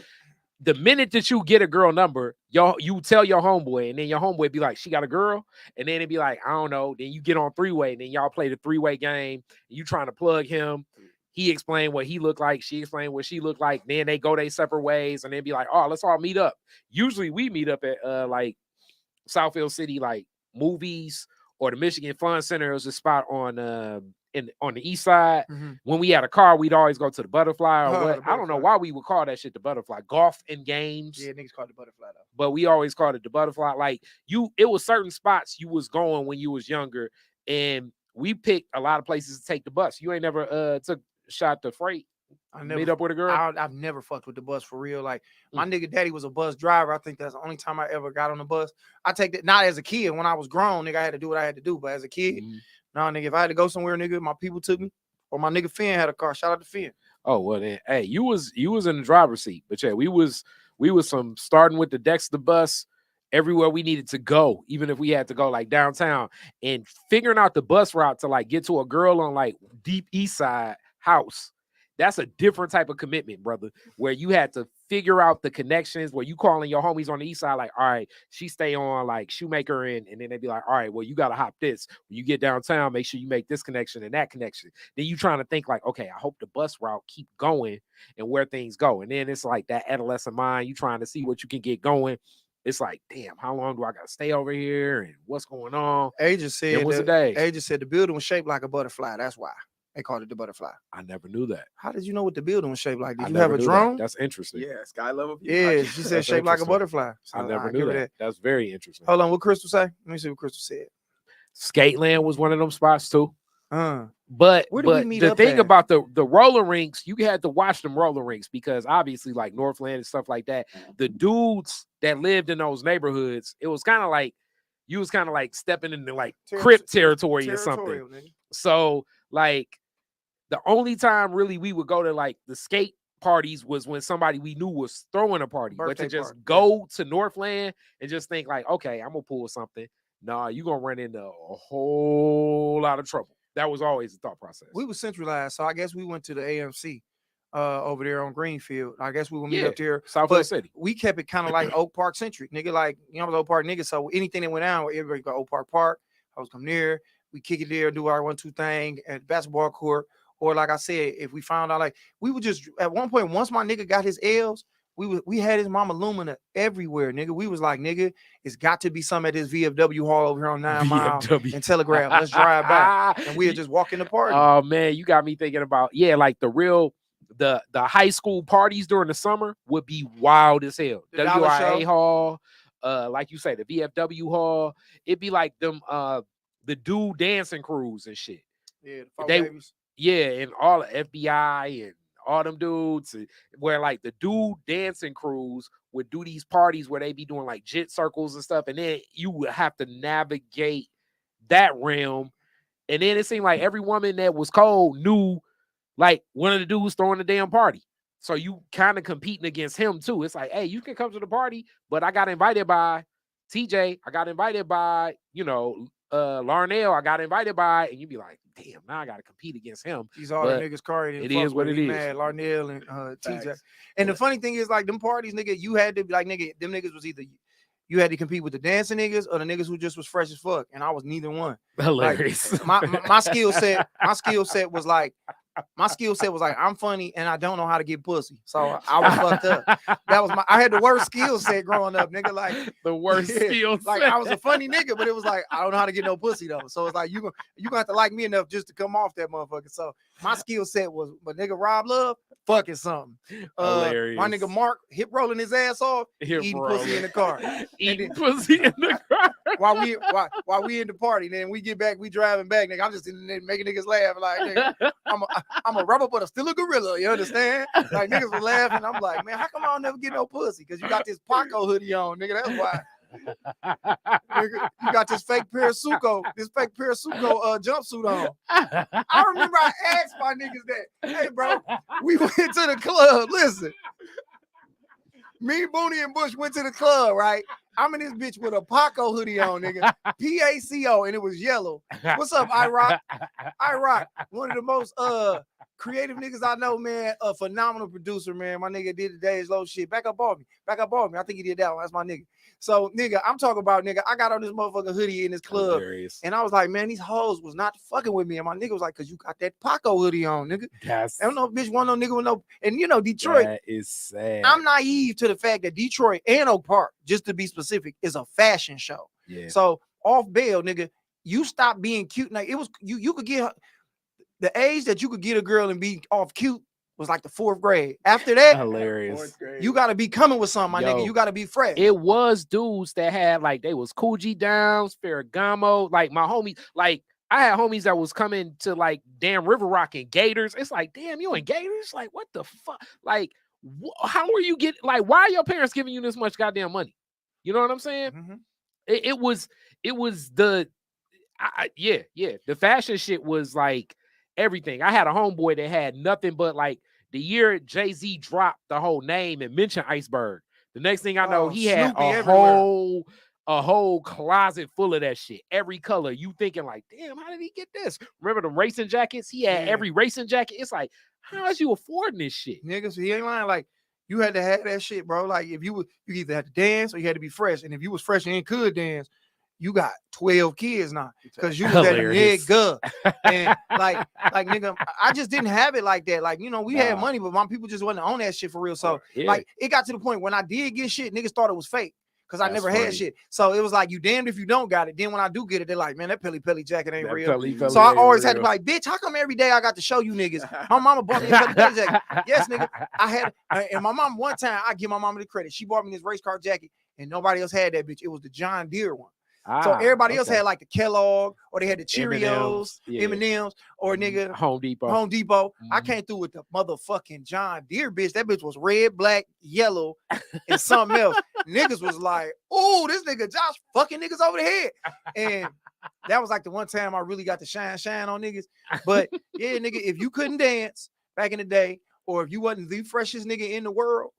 the minute that you get a girl number, you tell your homeboy, and then your homeboy be like, she got a girl, and then it'd be like, I don't know. Then you get on 3-way, and then y'all play the 3-way game, and you trying to plug him. He explained what he looked like. She explained what she looked like. Then they go their separate ways, and then be like, oh, let's all meet up. Usually we meet up at like Southfield City, like movies, or the Michigan Fun Center. It was a spot on on the east side. When we had a car, we'd always go to the Butterfly or what. I don't know why we would call that shit the Butterfly. Golf and games. Yeah, niggas called it the Butterfly though. But we always called it the Butterfly. Like it was certain spots you was going when you was younger, and we picked a lot of places to take the bus. You ain't never took shot to Freight. Meet up with a girl. I've never fucked with the bus for real. Like my nigga daddy was a bus driver. I think that's the only time I ever got on the bus. I take that not as a kid. When I was grown, nigga, I had to do what I had to do. But as a kid, no, nigga, if I had to go somewhere, nigga, my people took me. Or my nigga Finn had a car. Shout out to Finn. Oh well, then hey, you was in the driver's seat. But yeah, we was some starting with the decks of the bus everywhere we needed to go, even if we had to go like downtown, and figuring out the bus route to like get to a girl on like deep east side house. That's a different type of commitment, brother, where you had to figure out the connections, where you calling your homies on the east side, like, all right, she stay on like Shoemaker, and then they'd be like, all right, well, you got to hop this. When you get downtown, make sure you make this connection and that connection. Then you trying to think like, okay, I hope the bus route keep going and where things go. And then it's like that adolescent mind, you trying to see what you can get going. It's like, damn, how long do I got to stay over here and what's going on? A just said the building was shaped like a butterfly. That's why they called it the Butterfly. I never knew that. How did you know what the building was shaped like? Did you have a drone? That's interesting. Yeah, sky level. Yeah, she said shaped like a butterfly. So I never knew that. That's very interesting. Hold on, what Crystal say? Let me see what Crystal said. Skateland was one of them spots too. But where did we meet the thing about the roller rinks, you had to watch them roller rinks because obviously like Northland and stuff like that, the dudes that lived in those neighborhoods, it was kind of like you was kind of like stepping into like Crip territory or something. Nigga. So like the only time really we would go to like the skate parties was when somebody we knew was throwing a party. But to just go to Northland and just think like, okay, I'm gonna pull something. Nah, you're gonna run into a whole lot of trouble. That was always the thought process. We were centralized, so I guess we went to the AMC over there on Greenfield. I guess we will meet up there. Southwest City. We kept it kind of like Oak Park centric, nigga. Like, you know, I was Oak Park nigga. So anything that went down, everybody go Oak Park. I was come near. We kick it there, do our 1-2 thing at the basketball court. Or like I said, if we found out, like we would just at one point, once my nigga got his L's, we had his mama Lumina everywhere, nigga. We was like, nigga, it's got to be some at this VFW hall over here on 9 Mile and Telegraph. Let's drive by. And we'd just walk in the party. Oh man, you got me thinking about like the high school parties during the summer would be wild as hell. The WIA hall, like you say, the VFW hall. It'd be like them the dude dancing crews and shit. Yeah, and all the FBI and all them dudes, where like the dude dancing crews would do these parties where they be doing like jit circles and stuff, and then you would have to navigate that realm. And then it seemed like every woman that was cold knew like one of the dudes throwing the damn party. So you kind of competing against him too. It's like, hey, you can come to the party, but I got invited by TJ. I got invited by, Larnell. I got invited by, and you'd be like, damn, now I got to compete against him. He's all the niggas Khary. It is what it is. Mad, Larnell and TJ. And the funny thing is, like, them parties, nigga, you had to be like, nigga, them niggas was either you had to compete with the dancing niggas or the niggas who just was fresh as fuck, and I was neither one. Hilarious. Like, my skill set was like. My skill set was like, I'm funny and I don't know how to get pussy. So I was fucked up. That was I had the worst skill set growing up, nigga. Like the worst skill set. Like I was a funny nigga, but it was like, I don't know how to get no pussy though. So it's like, you gonna have to like me enough just to come off that motherfucker. So my skill set was, but nigga Rob Love, fucking something. Hilarious. My nigga Mark hip rolling his ass off, eating pussy in the car. Eating pussy in the car. While we in the party, then we get back, we driving back, nigga. I'm just in there making niggas laugh. Like, nigga, I'm a rubber, but I'm still a gorilla. You understand? Like niggas were laughing. I'm like, man, how come I'll never get no pussy? Because you got this Paco hoodie on, nigga. That's why. Nigga, you got this fake Parasuco jumpsuit on. I remember I asked my niggas that, hey, bro, we went to the club. Listen, me, Booney, and Bush went to the club, right? I'm in this bitch with a Paco hoodie on, nigga. P-A-C-O, and it was yellow. What's up, I-Rock? I-Rock, one of the most creative niggas I know, man. A phenomenal producer, man. My nigga did the Days Low shit. Back up off me. I think he did that one. That's my nigga. So, nigga, I'm talking about, nigga, I got on this motherfucking hoodie in this club. Hilarious. And I was like, man, these hoes was not fucking with me. And my nigga was like, because you got that Paco hoodie on, nigga. Yes. I don't know if bitch want no nigga with no. And, you know, Detroit. That is sad. I'm naive to the fact that Detroit and Oak Park, just to be specific, is a fashion show. Yeah. So, off bail, nigga, you stop being cute. Like, it was, you could get the age that you could get a girl and be off cute was like the 4th grade. After that, hilarious. You got to be coming with something, my nigga. You got to be fresh. It was dudes that had like, they was Coogee Downs, Ferragamo, like my homies, like I had homies that was coming to like damn River Rock and Gators. It's like, damn, you in Gators? Like, what the fuck? Like, how are you getting, like, why are your parents giving you this much goddamn money? You know what I'm saying? Mm-hmm. It was the, the fashion shit was like everything. I had a homeboy that had nothing but like the year Jay-Z dropped the whole name and mentioned Iceberg. The next thing I know, he had a whole closet full of that shit. Every color. You thinking like, damn, how did he get this? Remember the racing jackets? He had every racing jacket. It's like, how is you affording this shit? Niggas, he ain't lying. Like, you had to have that shit, bro. Like, if you either had to dance or you had to be fresh. And if you was fresh and could dance, you got 12 kids now because you was at a nigga. And like nigga, I just didn't have it like that. Like, you know, we had money, but my people just wasn't on that shit for real. So like, it got to the point when I did get shit, niggas thought it was fake because I never had shit. So it was like, you damned if you don't got it. Then when I do get it, they're like, man, that Pelly jacket ain't real. So I always had to be like, bitch, how come every day I got to show you niggas? My mama bought me a Pelly jacket. Yes, nigga. I had, and my mom, one time, I give my mama the credit. She bought me this race car jacket and nobody else had that bitch. It was the John Deere one. So everybody else had like the Kellogg, or they had the Cheerios, M&M's, or nigga Home Depot. Mm-hmm. I came through with the motherfucking John Deere bitch. That bitch was red, black, yellow, and something else. Niggas was like, "Oh, this nigga Josh fucking niggas over the head." And that was like the one time I really got to shine on niggas. But yeah, nigga, if you couldn't dance back in the day, or if you wasn't the freshest nigga in the world,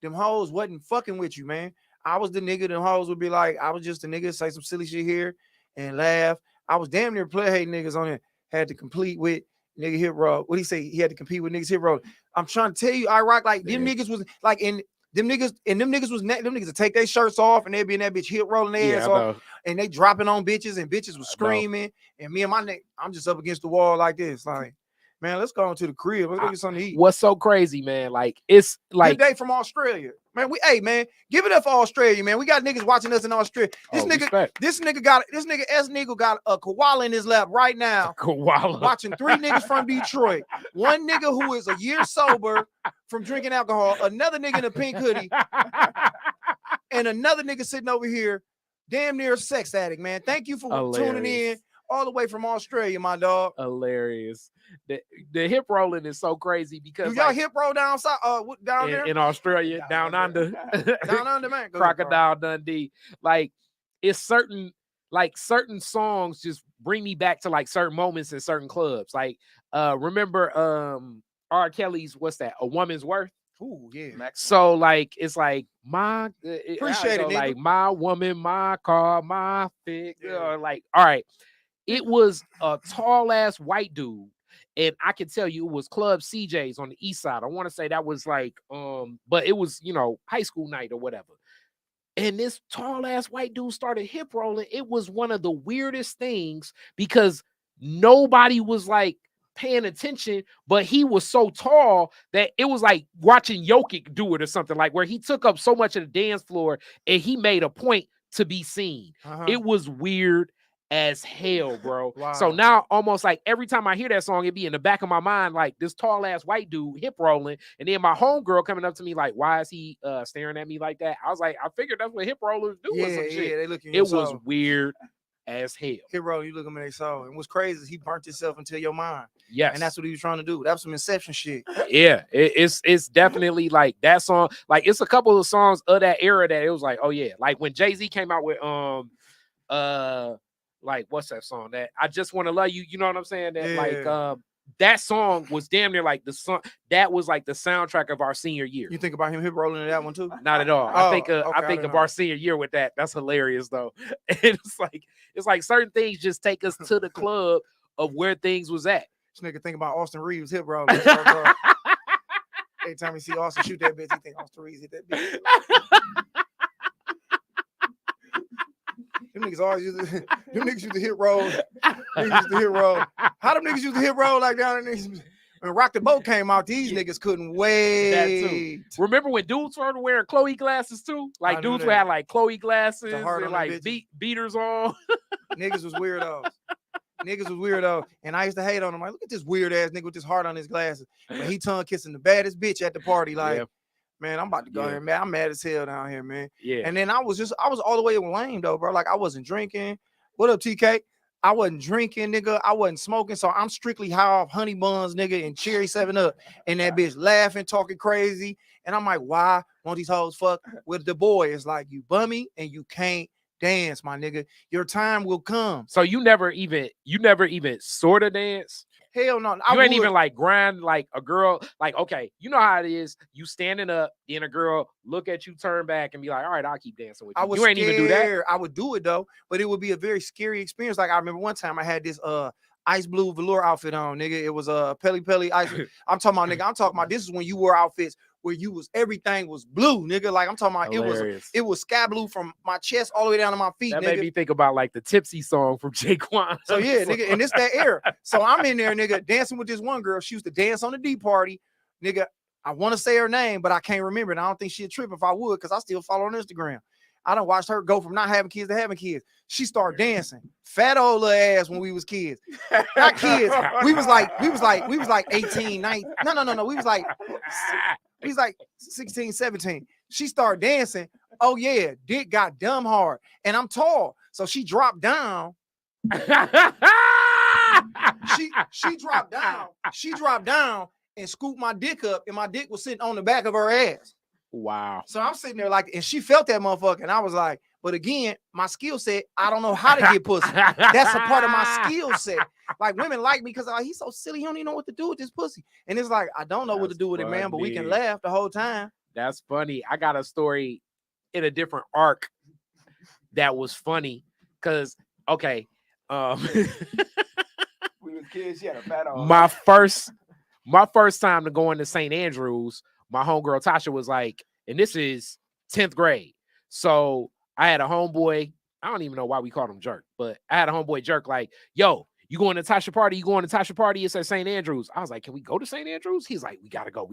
them hoes wasn't fucking with you, man. I was the nigga, them hoes would be like, I was just a nigga, say some silly shit here and laugh. I was damn near play hating niggas on it. Had to complete with nigga hit roll. What he say? He had to compete with niggas hit roll. I'm trying to tell you, I rock like them niggas was like them niggas would take their shirts off and they'd be in that bitch hit rolling their ass off and they dropping on bitches and bitches was screaming. And me and my nigga, I'm just up against the wall like this. Like, man, let's go into the crib. Let's go get something to eat. What's so crazy, man? Like, it's like good day from Australia. Man, man, give it up for Australia, man. We got niggas watching us in Australia. This nigga got a koala in his lap right now. Koala. Watching 3 niggas from Detroit. One nigga who is a year sober from drinking alcohol, another nigga in a pink hoodie, and another nigga sitting over here, damn near a sex addict, man. Thank you for tuning in all the way from Australia, my dog. Hilarious. The hip rolling is so crazy because do y'all hip roll down south, down there in Australia, down under, down under, man. Crocodile Dundee. Like, it's certain songs just bring me back to like certain moments in certain clubs. Like, remember R. Kelly's what's that? A Woman's Worth. Ooh, yeah. So like, it's like appreciate it, like my woman, my car, my figure. Like, all right, it was a tall ass white dude. And I can tell you it was Club CJ's on the east side. I want to say that was like, but it was, you know, high school night or whatever. And this tall ass white dude started hip rolling. It was one of the weirdest things because nobody was like paying attention, but he was so tall that it was like watching Jokic do it or something, like where he took up so much of the dance floor and he made a point to be seen. It was weird as hell, bro. Wow. So now almost like every time I hear that song, it'd be in the back of my mind, like this tall ass white dude hip rolling, and then my homegirl coming up to me like, why is he staring at me like that? I was like, I figured that's what hip rollers do. Yeah, or some shit. they look in it your was soul. weird as hell. Hip roller, you look him in their soul. And what's crazy is he burnt himself into your mind. Yes. And that's what he was trying to do. That was some Inception shit. Yeah, it's definitely like that song. Like it's a couple of songs of that era that it was like, oh yeah, like when Jay-Z came out with like what's that song that I Just Want to Love You, you know what I'm saying? That like that song was damn near like the song that was like the soundtrack of our senior year. You think about him hip rolling in that one too? Not at all. I think of know. Our senior year with that. That's hilarious though. It's like certain things just take us to the club of where things was at. This nigga think about Austin Reeves hip rolling. Every time you see Austin shoot that bitch, he think Austin Reeves hit that bitch. Them niggas always used to hit roll. Niggas used to hit roll. How them niggas used to hit roll like down there? When Rock the Boat came out, these niggas couldn't wait. That too. Remember when dudes started wearing Chloe glasses too? Like dudes would have like Chloe glasses and like beaters on. Niggas was weirdos. Niggas was weirdo, and I used to hate on him. Like, look at this weird ass nigga with this heart on his glasses. But he tongue kissing the baddest bitch at the party. Like, man, I'm about to go here, man. I'm mad as hell down here, man. Yeah. And then I was all the way lame though, bro. Like I wasn't drinking. What up, TK? I wasn't drinking, nigga. I wasn't smoking. So I'm strictly high off honey buns, nigga, and cherry 7-Up. And that bitch laughing, talking crazy. And I'm like, why won't these hoes fuck with the boy? It's like you bummy and you can't dance, my nigga. Your time will come. So you never even sort of dance? Hell no. You ain't even like grind like a girl. Like, okay, you know how it is. You standing up, then a girl look at you, turn back, and be like, all right, I'll keep dancing with you. You ain't even do that. I would do it though, but it would be a very scary experience. Like I remember one time I had this ice blue velour outfit on, nigga. It was a Peli ice. I'm talking about, nigga. I'm talking about this is when you wore outfits where everything was blue, nigga. Like I'm talking about it was sky blue from my chest all the way down to my feet. That nigga. made me think about like the Tipsy song from Jaquan. So yeah, nigga, and it's that era. So I'm in there, nigga, dancing with this one girl. She used to dance on the D party, nigga. I want to say her name, but I can't remember it. I don't think she'd trip if I would, because I still follow her on Instagram. I done watched her go from not having kids to having kids. She started dancing. Fat old little ass when we was kids. Not kids. We was like 18, 19. No. We was like 16, 17. She started dancing. Oh yeah, dick got dumb hard. And I'm tall. So she dropped down. she dropped down. She dropped down and scooped my dick up, and my dick was sitting on the back of her ass. Wow. So I'm sitting there like, and she felt that motherfucker, and I was like, but again, my skill set, I don't know how to get pussy. That's a part of my skill set. Like women like me because he's so silly, he don't even know what to do with this pussy. And it's like, I don't know what to do with it, man, but we can laugh the whole time. That's funny. I got a story in a different arc that was funny because, okay. We was kids, she had a fat on. My first time to go into St. Andrews, my homegirl Tasha was like, and this is 10th grade. So I had a homeboy. I don't even know why we called him Jerk, but I had a homeboy Jerk like, yo, you going to Tasha party? You going to Tasha party? It's at St. Andrews. I was like, can we go to St. Andrews? He's like, we gotta go.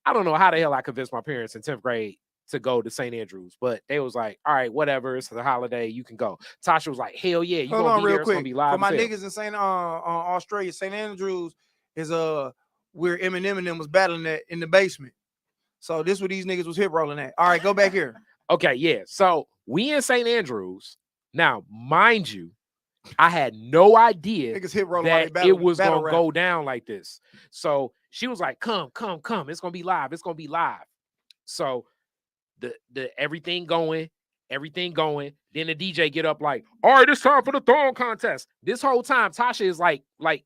I don't know how the hell I convinced my parents in 10th grade to go to St. Andrews, but they was like, all right, whatever. It's the holiday. You can go. Tasha was like, hell yeah. You gonna be there. It's gonna be live. For my niggas in St. Australia, St. Andrews is where Eminem and them was battling at in the basement. So this where these niggas was hip rolling at. All right, go back here. Okay, yeah. So we in St. Andrews. Now, mind you, I had no idea niggas hip rolling that it was gonna go down like this. So she was like, come. It's gonna be live. So the everything going. Then the DJ get up like, all right, it's time for the thong contest. This whole time, Tasha is like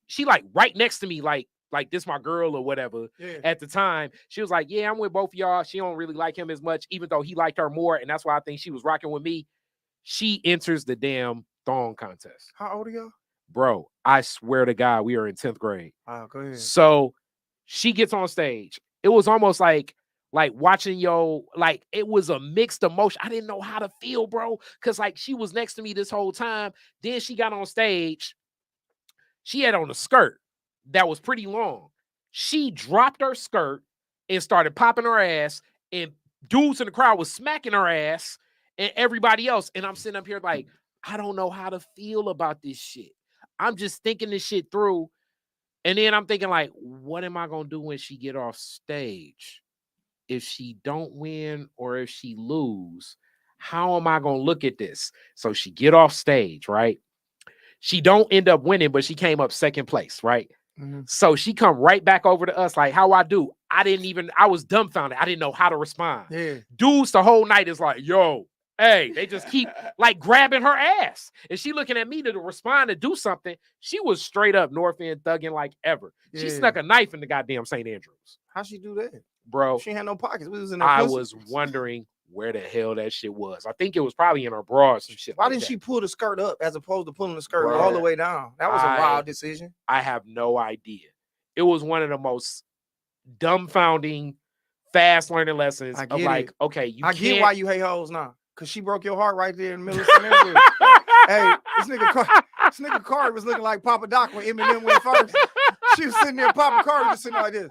she like right next to me, like this my girl or whatever. Yeah. At the time, she was like, yeah, I'm with both of y'all. She don't really like him as much, even though he liked her more, and that's why I think she was rocking with me. She enters the damn thong contest. How old are y'all? Bro, I swear to God, we are in 10th grade. Wow, go ahead. So she gets on stage. It was almost like Like watching like it was a mixed emotion. I didn't know how to feel, bro. Cause like she was next to me this whole time. Then she got on stage. She had on a skirt that was pretty long. She dropped her skirt and started popping her ass, and dudes in the crowd was smacking her ass and everybody else. And I'm sitting up here like, I don't know how to feel about this shit. I'm just thinking this shit through. And then I'm thinking like, what am I gonna do when she get off stage? If she don't win or if she lose, how am I gonna look at this? So she get off stage, right? She don't end up winning, but she came up second place, right? Mm-hmm. So she come right back over to us like, how I do? I was dumbfounded. I didn't know how to respond. Yeah. Dudes the whole night is like, yo, hey, they just keep like grabbing her ass. And she looking at me to respond to do something. She was straight up North End thugging like ever. Yeah. She snuck a knife in the goddamn St. Andrews. How'd she do that? Bro, she had no pockets. We was in I was wondering where the hell that shit was. I think it was probably in her bra or some shit. Why didn't she pull the skirt up as opposed to pulling the skirt all the way down? That was a wild decision. I have no idea. It was one of the most dumbfounding, fast learning lessons of like, okay, I get why you hate hoes now. Cause she broke your heart right there in the middle of scenario. Hey, this nigga Khary was looking like Papa Doc when Eminem went first. She was sitting there, Papa Khary was sitting like this.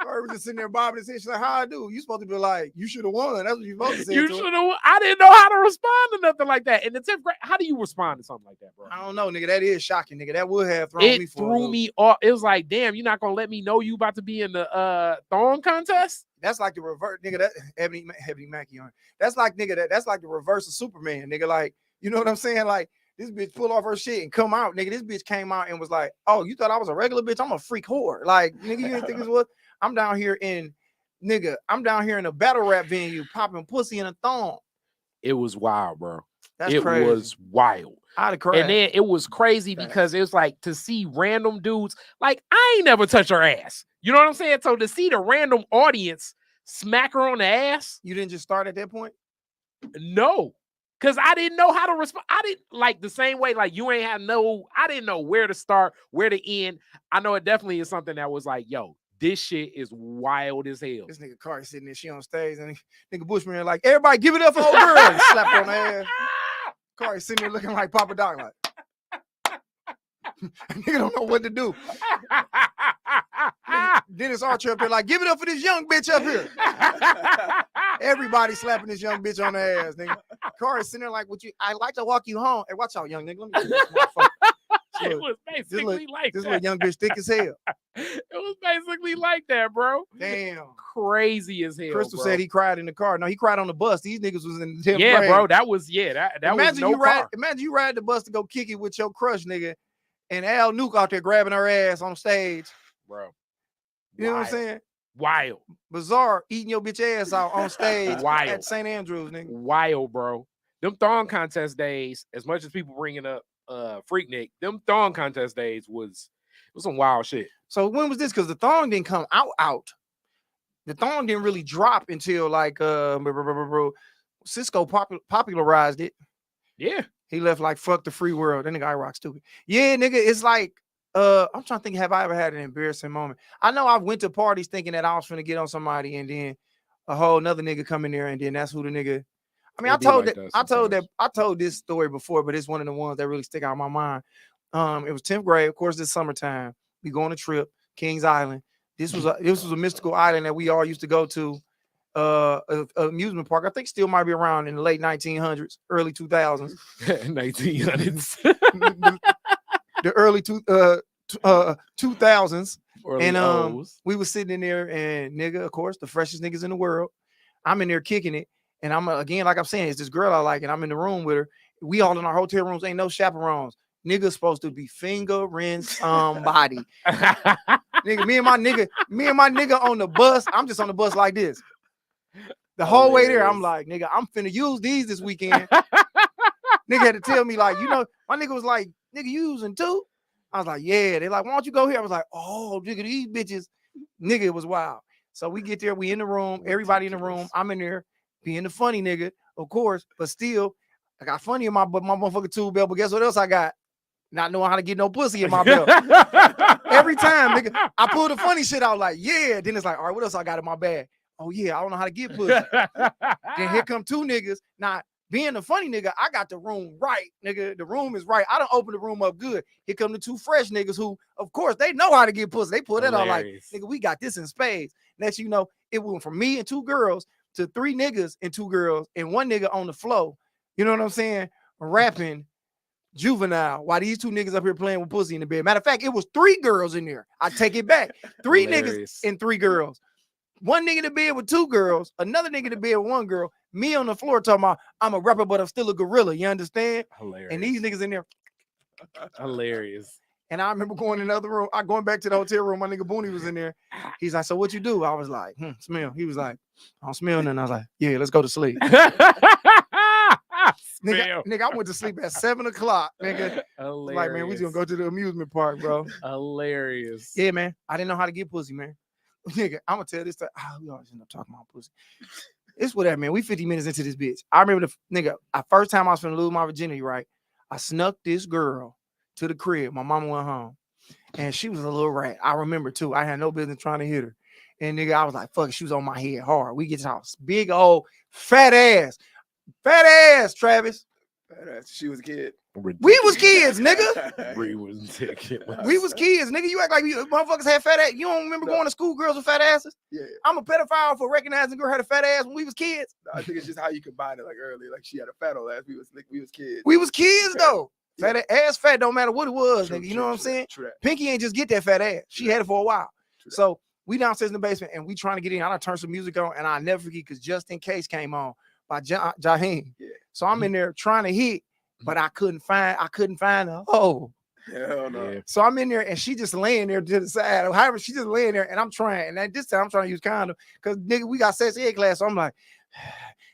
Khary was just sitting there bobbing his head. She's like, how I do? You supposed to be like, you should have won. That's what you supposed to say. You should have. I didn't know how to respond to nothing like that. In the 10th grade, how do you respond to something like that, bro? I don't know, nigga. That is shocking, nigga. That would have thrown me for threw me off. It was like, damn, you're not gonna let me know you about to be in the thong contest? That's like the reverse, nigga. That Ebony Mackey on. That's like, nigga. That's like the reverse of Superman, nigga. Like, you know what I'm saying? Like, this bitch pull off her shit and come out, nigga. This bitch came out and was like, "Oh, you thought I was a regular bitch? I'm a freak whore." Like, nigga, you didn't think this was? I'm down here in a battle rap venue popping pussy in a thong. It was wild, bro. That's crazy. It was wild. I'd have cried. And then it was crazy because it was like to see random dudes. Like, I ain't never touched her ass. You know what I'm saying? So to see the random audience smack her on the ass. You didn't just start at that point? No. Because I didn't know how to respond. I didn't like the same way, like you ain't have I didn't know where to start, where to end. I know it definitely is something that was like, yo, this shit is wild as hell. This nigga Khary sitting there, she on stage, and nigga Bushman like, everybody give it up for old girl. And slapped on the ass. Khary sitting there looking like Papa Doc, like, nigga don't know what to do. Dennis Archer up there like, give it up for this young bitch up here. Everybody slapping this young bitch on the ass, nigga. Khary sitting there like, I like to walk you home. Hey, watch out, young nigga. Let me see this motherfucker. It was basically like this little young bitch thick as hell. It was basically like that, bro. Damn. Crazy as hell. Crystal bro. said he cried in the car. No, he cried on the bus. These niggas was in the 10th grade. Bro. That was that was no car. Imagine you ride the bus to go kick it with your crush, nigga, and Al Nuke out there grabbing her ass on stage. Bro. You know what I'm saying? Wild. Bizarre eating your bitch ass out on stage at St. Andrews, nigga. Wild, bro. Them thong contest days, as much as people bringing up Freaknik, them thong contest days was some wild shit. So when was this? Because the thong didn't come out. The thong didn't really drop until like Cisco popularized it. Yeah. He left like fuck the free world. That nigga I rock stupid. Yeah, nigga, it's like I'm trying to think, have I ever had an embarrassing moment? I know I went to parties thinking that I was finna get on somebody, and then a whole nother nigga come in there, and then that's who the nigga. I mean, I told this story before, but it's one of the ones that really stick out in my mind. It was 10th grade, of course, this summertime. We go on a trip, Kings Island. This was a mystical island that we all used to go to, an amusement park. I think still might be around in the late 1900s, early 2000s. 1900s. The early 2000s. Early and O's. We was sitting in there, and nigga, of course, the freshest niggas in the world. I'm in there kicking it. And I'm again, like I'm saying, it's this girl I like, and I'm in the room with her. We all in our hotel rooms, ain't no chaperones. Nigga's supposed to be fingering somebody. Nigga, me and my nigga on the bus. I'm just on the bus like this. The whole way there, I'm like, nigga, I'm finna use these this weekend. Nigga had to tell me, like, you know, my nigga was like, nigga, you using two? I was like, yeah. They like, why don't you go here? I was like, oh, nigga, these bitches. Nigga, it was wild. So we get there, we in the room, everybody in the room. I'm in there. Being the funny nigga, of course, but still, I got funny in my motherfucking tool belt. But guess what else I got? not knowing how to get no pussy in my belt. Every time, nigga, I pull the funny shit out like, yeah. Then it's like, all right, what else I got in my bag? Oh, yeah, I don't know how to get pussy. Then here come two niggas. Now, being the funny nigga, I got the room right, nigga. The room is right. I done opened the room up good. Here come the two fresh niggas who, of course, they know how to get pussy. They pull that out like, nigga, we got this in spades. Next, you know, it went from me and two girls to three niggas and two girls and one nigga on the floor. You know what I'm saying? Rapping Juvenile while these two niggas up here playing with pussy in the bed. Matter of fact, it was three girls in there. I take it back. Three niggas and three girls. One nigga in the bed with two girls, another nigga in the bed with one girl, me on the floor talking about I'm a rapper, but I'm still a gorilla. You understand? Hilarious. And these niggas in there. Hilarious. And I remember going in the other room. I going back to the hotel room. My nigga Booney was in there. He's like, so what you do? I was like, smell. He was like, I don't smell nothing. I was like, yeah, let's go to sleep. Nigga, I went to sleep at 7 o'clock. Nigga, like, man, we just gonna go to the amusement park, bro. Hilarious. Yeah, man. I didn't know how to get pussy, man. Nigga, I'm gonna tell this to we always end up talking about pussy. It's whatever, man. We 50 minutes into this bitch. I remember first time I was finna lose my virginity, right? I snuck this girl to the crib. My mama went home. And she was a little rat. I remember too. I had no business trying to hit her. And nigga, I was like, fuck it. She was on my head hard. We get to house. Big old fat ass. Fat ass, Travis. Fat ass. She was a kid. We was kids, nigga. We was kids, nigga. You act like motherfuckers had fat ass. You don't remember going to school, girls with fat asses? Yeah. I'm a pedophile for recognizing a girl had a fat ass when we was kids. No, I think it's just how you combine it like early. Like she had a fat old ass. We was kids. We was kids though. Yeah. Fat ass fat don't matter what it was, True, nigga. You know what I'm saying? True. Pinky ain't just get that fat ass. She had it for a while. So we downstairs in the basement and we trying to get in. I done turned some music on and I never forget because Just In Case came on by Jaheim. Yeah. So I'm in there trying to hit, but I couldn't find a hole. Hell no. Yeah. So I'm in there and she just laying there to the side. However, she just laying there and I'm trying. And at this time I'm trying to use condom because nigga, we got sex ed class. So I'm like,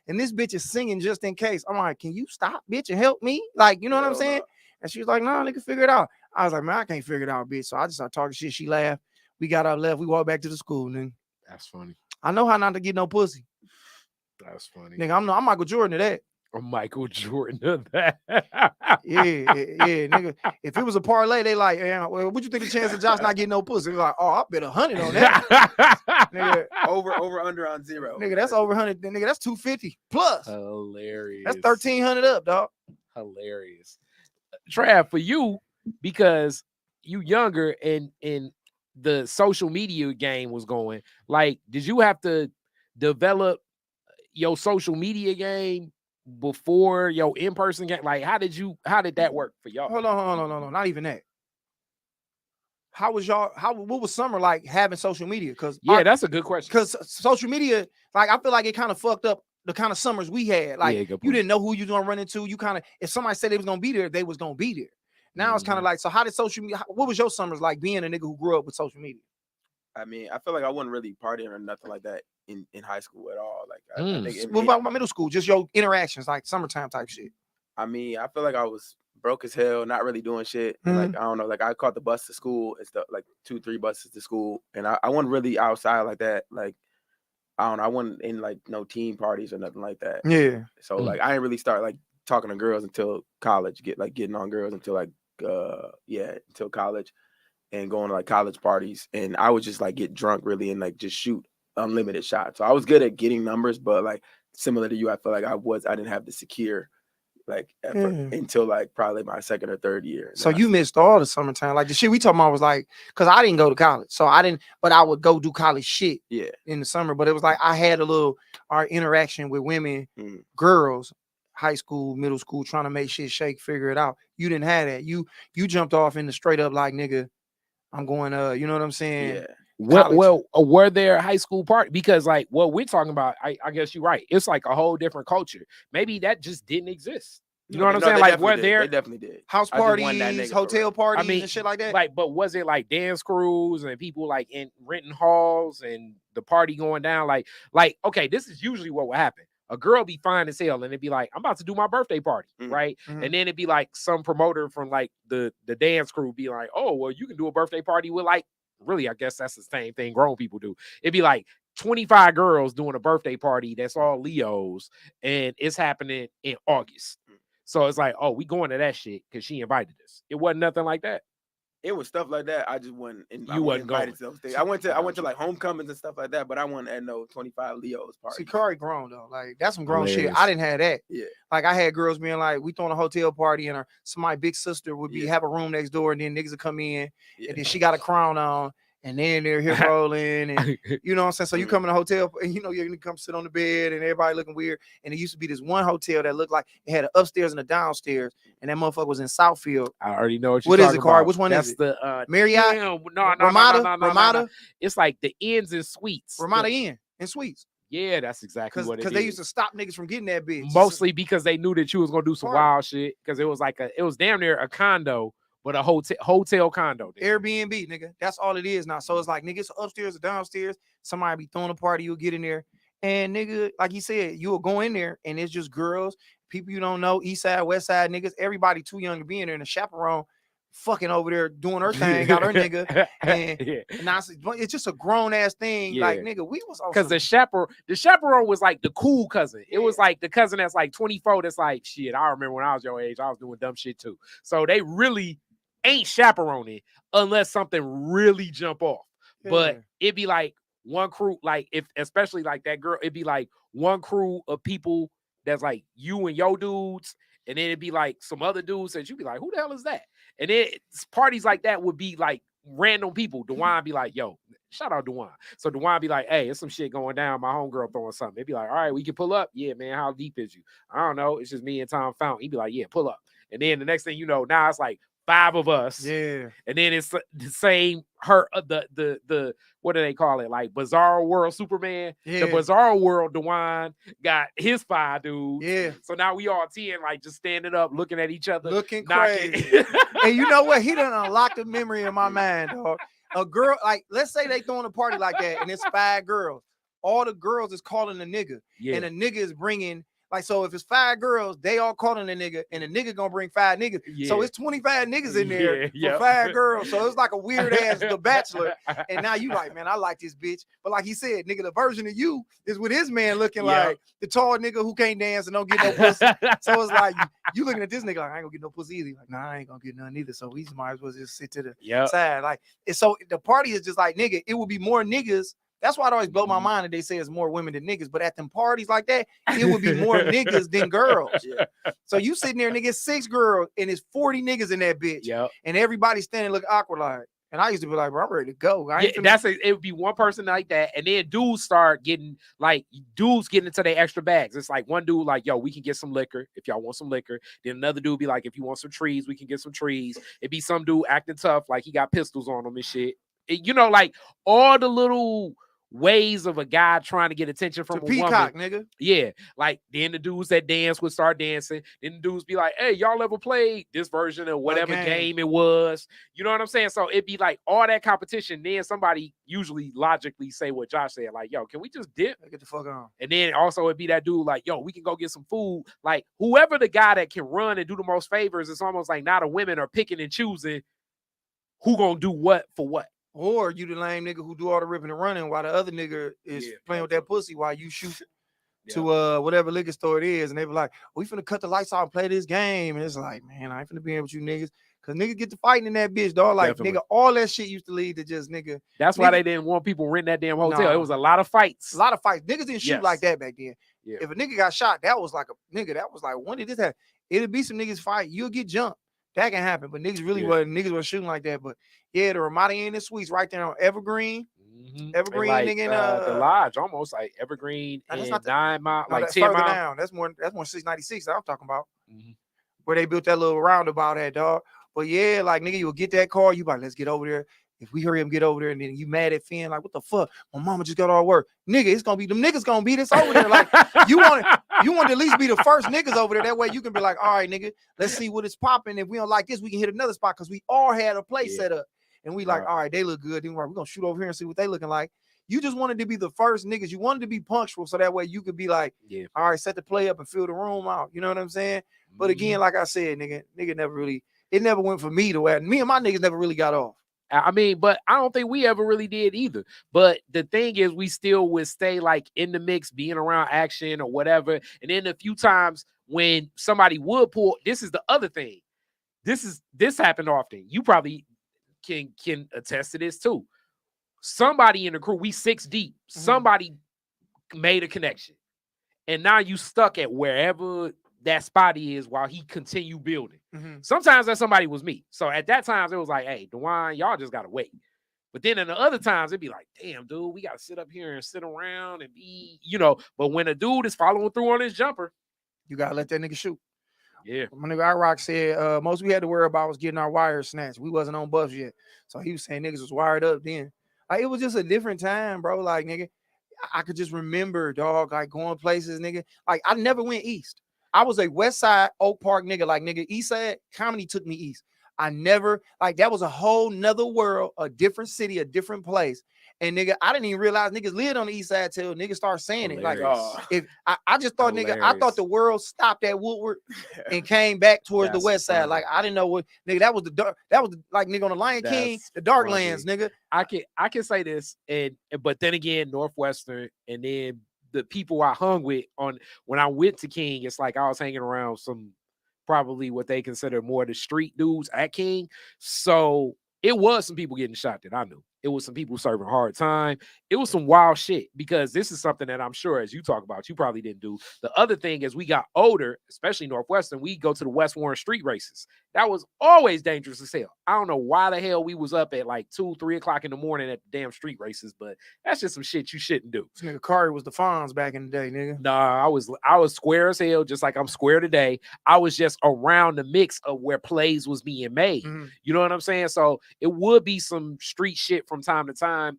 and this bitch is singing Just In Case. I'm like, can you stop, bitch, and help me? Like, you know what I'm saying? And she was like, nah, nigga, figure it out. I was like, man, I can't figure it out, bitch. So I just started talking shit. She laughed. We got up, left. We walked back to the school. Nigga. That's funny. I know how not to get no pussy. That's funny. Nigga, I'm Michael Jordan of that. Or Michael Jordan of that. yeah, nigga. If it was a parlay, they like, well, what you think the chance of Josh not getting no pussy? They're like, oh, I bet 100 on that. Nigga, over under on 0. Nigga, that's over 100. Nigga, that's 250 plus. Hilarious. That's 1,300 up, dog. Hilarious. Trav, for you, because you younger and the social media game was going, like, did you have to develop your social media game before your in-person game? Like, how did that work for y'all? Hold on, not even that. What was summer like having social media? Because that's a good question. Because social media, like, I feel like it kind of fucked up the kind of summers we had. Like, you didn't know who you was gonna run into. You kind of, if somebody said they was gonna be there, they was gonna be there. Now it's kind of like, so how did social media? What was your summers like being a nigga who grew up with social media? I mean, I feel like I wasn't really partying or nothing like that in high school at all. Like, I think what about my middle school? Just your interactions, like summertime type shit. I mean, I feel like I was broke as hell, not really doing shit. Like, I don't know, like I caught the bus to school and stuff, like 2-3 buses to school, and I wasn't really outside like that. Like, I don't know, I wasn't in like no team parties or nothing like that. Yeah. So like I didn't really start like talking to girls until college, getting on girls until like until college, and going to like college parties. And I would just like get drunk really and like just shoot unlimited shots. So I was good at getting numbers, but like similar to you, I feel like I didn't have the secure like effort until like probably my second or third year. So you missed all the summertime. Like the shit we talking about was like, because I didn't go to college. So but I would go do college shit in the summer. But it was like I had our interaction with women, girls, high school, middle school, trying to make shit shake, figure it out. You didn't have that. You jumped off in the straight up like, nigga, I'm going, you know what I'm saying? Yeah. Well, were there high school parties? Because like what we're talking about, I guess you're right. It's like a whole different culture. Maybe that just didn't exist. You know what I'm saying? Like, were there? They definitely did. House parties, hotel parties, and shit like that. Like, but was it like dance crews and people like in renting halls and the party going down? Like, okay, this is usually what would happen. A girl be fine as hell and it'd be like, I'm about to do my birthday party, right? And then it'd be like some promoter from like the dance crew be like, oh, well, you can do a birthday party with like, really, I guess that's the same thing grown people do. It'd be like 25 girls doing a birthday party that's all Leos, and it's happening in August. So it's like, oh, we going to that shit because she invited us. It wasn't nothing like that. It was stuff like that. I just wasn't. You wasn't invited to those things. I went to you. like homecomings and stuff like that, but I wasn't at no 25 Leo's party. See, Khary grown though. Like that's some grown Hilarious. shit. I didn't have that. Yeah. Like I had girls being like, we throwing a hotel party, and somebody big sister would be have a room next door, and then niggas would come in, and then she got a crown on, and then they're here rolling, and you know what I'm saying. So you come in a hotel, and you know you're gonna come sit on the bed, and everybody looking weird. And it used to be this one hotel that looked like it had an upstairs and a downstairs, and that motherfucker was in Southfield. I already know what you're talking about. Which one That's is it? The Marriott? No, Ramada? It's like the Inns and Suites. Ramada Inn and Suites. Yeah, that's exactly what it is. Because they used to stop niggas from getting that bitch. Mostly because they knew that you was gonna do some wild shit. Because it was damn near a condo, but a hotel condo. Airbnb, nigga. That's all it is now. So it's like, nigga, it's upstairs or downstairs. Somebody be throwing a party, you'll get in there. And nigga, like he said, you'll go in there and it's just girls, people you don't know, east side, west side niggas, everybody too young to be in there, and the chaperone fucking over there doing her thing, got her nigga. And now it's just a grown ass thing. Yeah. Like, nigga, we was because the chaperone was like the cool cousin. It was like the cousin that's like 24, that's like, shit, I remember when I was your age, I was doing dumb shit too. So they really ain't chaperoning unless something really jump off. Yeah. But it'd be like one crew, like if especially like that girl, it'd be like one crew of people that's like you and your dudes, and then it'd be like some other dudes that you'd be like, who the hell is that? And then parties like that would be like random people. Dewan be like, yo, shout out Dewan. So Dewan be like, hey, there's some shit going down. My homegirl throwing something. They'd be like, all right, we can pull up. Yeah, man, how deep is you? I don't know. It's just me and Tom Fountain. He'd be like, yeah, pull up. And then the next thing you know, now it's like 5 of us. Yeah. And then it's the same, the what do they call it? Like Bizarro World Superman. Yeah. The Bizarro World Dewan got his 5 dudes. Yeah. So now we all 10 like just standing up, looking at each other. Looking crazy. And you know what? He done unlocked a memory in my mind, dog. A girl, like, let's say they throwing a party like that and it's 5 girls. All the girls is calling a nigga. Yeah. And a nigga is bringing, like, so if it's 5 girls, they all calling a nigga, and the nigga gonna bring 5 niggas. Yeah. So it's 25 niggas in there for 5 girls. So it's like a weird ass The Bachelor. And now you like, man, I like this bitch. But like he said, nigga, the version of you is with his man looking like the tall nigga who can't dance and don't get no pussy. So it's like you looking at this nigga like, I ain't gonna get no pussy either. Like, nah, I ain't gonna get none either. So we might as well just sit to the side. Like, and so the party is just like, nigga, it would be more niggas. That's why it always blow my mind that they say it's more women than niggas. But at them parties like that, it would be more niggas than girls. Yeah. So you sitting there, nigga, 6 girls, and it's 40 niggas in that bitch. Yep. And everybody standing look awkward like. And I used to be like, bro, I'm ready to go. It would be one person like that. And then dudes start getting into their extra bags. It's like one dude like, yo, we can get some liquor if y'all want some liquor. Then another dude be like, if you want some trees, we can get some trees. It'd be some dude acting tough, like he got pistols on him and shit. You know, like all the little ways of a guy trying to get attention from a peacock, woman. Nigga. Yeah, like then the dudes that dance would start dancing. Then the dudes be like, hey, y'all ever played this version of whatever game it was? You know what I'm saying? So it'd be like all that competition. Then somebody usually logically say what Josh said, like, yo, can we just dip? Get the fuck on. And then also it'd be that dude like, yo, we can go get some food. Like whoever the guy that can run and do the most favors, it's almost like now the women are picking and choosing who gonna do what for what. Or you the lame nigga who do all the ripping and running while the other nigga is playing with that pussy while you shoot to whatever liquor store it is. And they be like, we finna cut the lights off and play this game. And it's like, man, I ain't finna be in with you niggas. Cause niggas get to fighting in that bitch, dog. Like, nigga, all that shit used to lead to just nigga. That's why they didn't want people renting that damn hotel. Nah. It was a lot of fights. A lot of fights. Niggas didn't shoot like that back then. Yeah. If a nigga got shot, that was like a nigga. That was like, when did this happen? It'll be some niggas fight. You'll get jumped. That can happen, but niggas really wasn't shooting like that. But yeah, the Ramada Inn and Suites right there on Evergreen. Mm-hmm. Evergreen, like, nigga, the lodge, almost like Evergreen and 9 Mile, no, like 10 further mile. Down. That's more 696 that I'm talking about. Mm-hmm. Where they built that little roundabout at, dog. But yeah, like nigga, you'll get that car, you like, let's get over there. If we hurry up and get over there, and then you mad at Finn, like, what the fuck? My mama just got all work. Nigga, it's gonna be them niggas gonna beat us over there. Like, you want to at least be the first niggas over there. That way you can be like, all right, nigga, let's see what is popping. If we don't like this, we can hit another spot because we all had a place set up. And we like, all right, they look good. Then we're gonna shoot over here and see what they looking like. You just wanted to be the first niggas. You wanted to be punctual so that way you could be like, all right, set the play up and fill the room out. You know what I'm saying? Mm-hmm. But again, like I said, nigga never really, it never went for me to where me and my niggas never really got off. I mean, but I don't think we ever really did either. But the thing is, we still would stay like in the mix, being around action or whatever. And then a few times when somebody would pull, this is the other thing. This happened often. You probably can attest to this too. Somebody in the crew, we 6 deep. Somebody made a connection, and now you stuck at wherever that spot is while he continue building. Sometimes that somebody was me. So at that time, it was like, hey, DeJuan, y'all just gotta wait. But then in the other times, it'd be like, damn, dude, we gotta sit up here and sit around and be, But when a dude is following through on his jumper, you gotta let that nigga shoot. Yeah. My nigga iRock said most we had to worry about was getting our wires snatched. We wasn't on buffs yet. So he was saying niggas was wired up then. Like, it was just a different time, bro. Like, nigga, I could just remember, dog, like going places, nigga. Like, I never went east. I was a West Side Oak Park nigga. Like, nigga, East Side comedy took me east. I never, like, that was a whole nother world, a different city, a different place. And nigga, I didn't even realize niggas lived on the east side till niggas start saying it. Like, Hilarious. if I just thought, nigga, I thought the world stopped at Woodward and came back towards the west side. Like, I didn't know what, nigga, that was like, nigga, on the Lion King, the Dark Lands, nigga. I can say this, but then again, Northwestern, and then the people I hung with when I went to King, it's like I was hanging around some probably what they consider more the street dudes at King. So it was some people getting shot that I knew. It was some people serving hard time. It was some wild shit, because this is something that I'm sure, as you talk about, you probably didn't do. The other thing is, we got older, especially Northwestern, we go to the West Warren street races. That was always dangerous as hell. I don't know why the hell we was up at like 2, 3 o'clock in the morning at the damn street races, but that's just some shit you shouldn't do. This nigga Khary was the Fonz back in the day, nigga. Nah, I was square as hell, just like I'm square today. I was just around the mix of where plays was being made. You know what I'm saying? So it would be some street shit from time to time.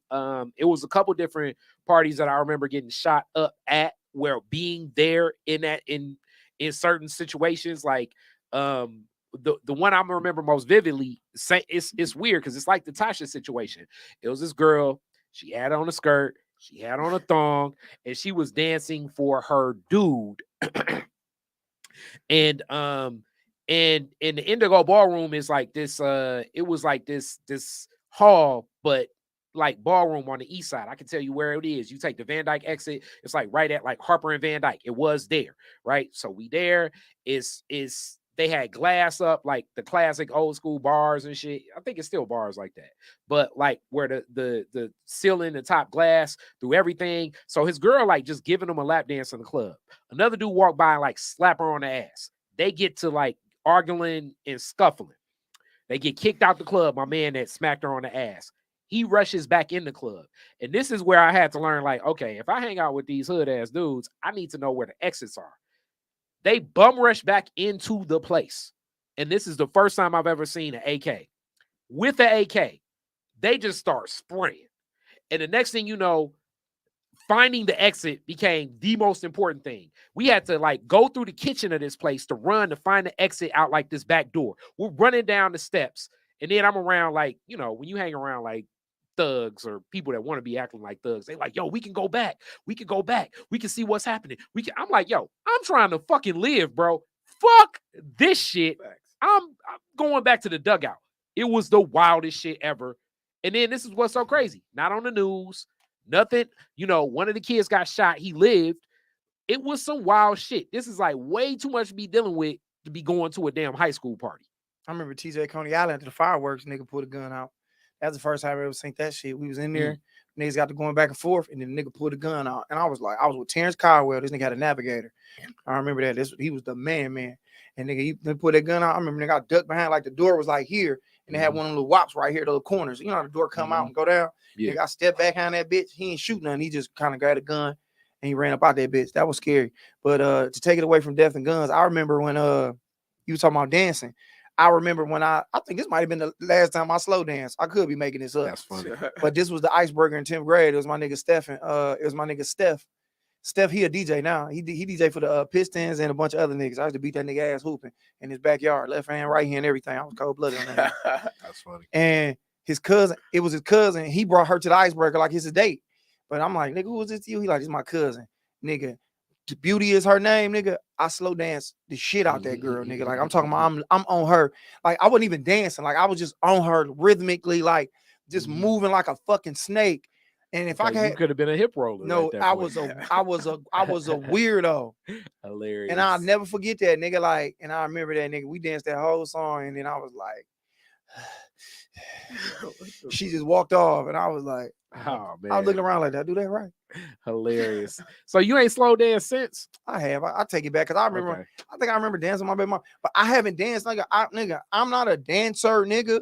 It was a couple different parties that I remember getting shot up at, where being there in certain situations, like the one I remember most vividly, it's weird because it's like the Tasha situation. It was this girl, she had on a skirt, she had on a thong, and she was dancing for her dude. And in the Indigo Ballroom is like this, it was like this hall, but like ballroom on the east side. I can tell you where it is. You take the Van Dyke exit, it's like right at like Harper and Van Dyke. It was there, right? So we there. Is they had glass up, like the classic old school bars and shit. I think it's still bars like that, but like where the ceiling, the top glass through everything. So his girl like just giving him a lap dance in the club. Another dude walked by and like slap her on the ass. They get to like arguing and scuffling. They get kicked out the club. My man that smacked her on the ass, he rushes back in the club. And this is where I had to learn, like, okay, if I hang out with these hood ass dudes, I need to know where the exits are. They bum rush back into the place. And this is the first time I've ever seen an AK. With the AK, they just start spraying. And the next thing you know, finding the exit became the most important thing. We had to like go through the kitchen of this place to run to find the exit out like this back door. We're running down the steps. And then I'm around, like, when you hang around like thugs or people that want to be acting like thugs, they like, yo, we can go back. We can go back. We can see what's happening. I'm like, yo, I'm trying to fucking live, bro. Fuck this shit. I'm going back to the dugout. It was the wildest shit ever. And then this is what's so crazy. Not on the news. Nothing. One of the kids got shot. He lived. It was some wild shit. This is like way too much to be dealing with to be going to a damn high school party. I remember TJ Coney Island at the fireworks, nigga pulled a gun out. That's the first time I ever seen that shit. We was in there, niggas got to going back and forth, and then the nigga pulled a gun out. And I was with Terrence Caldwell. This nigga had a navigator. I remember that. He was the man. And nigga, he put that gun out. I remember nigga, I ducked behind, like the door was like here, and they had one of the little wops right here, the little corners. You know how the door come out and go down? Yeah. Nigga, I stepped back behind that bitch. He ain't shoot nothing. He just kind of got a gun and he ran up out that bitch. That was scary. But to take it away from death and guns, I remember when you were talking about dancing. I remember when I think this might have been the last time I slow danced. I could be making this up. That's funny. But this was the Iceberger in 10th grade. It was my nigga Stephen. It was my nigga Steph. Steph, he a DJ now. He DJ for the Pistons and a bunch of other niggas. I used to beat that nigga ass hooping in his backyard, left hand, right hand, everything. I was cold blooded on that. That's funny. And his cousin, it was his cousin. He brought her to the Iceberger like it's a date. But I'm like, nigga, who was this to you? He like, it's my cousin, nigga. Beauty is her name, nigga. I slow dance the shit out that girl, nigga. Like I'm talking about, I'm on her. Like I wasn't even dancing. Like I was just on her rhythmically, like just moving like a fucking snake. And if I you could have been a hip roller. No, at that I point. was a weirdo. Hilarious. And I'll never forget that nigga. Like, and I remember that nigga. We danced that whole song, and then I was like, she just walked off, and I was like, oh man, I was looking around like, did I do that right? Hilarious. So you ain't slow dance since? I have. I take it back because I remember. Okay. I think I remember dancing with my baby mom, but I haven't danced. Nigga, I'm not a dancer, nigga.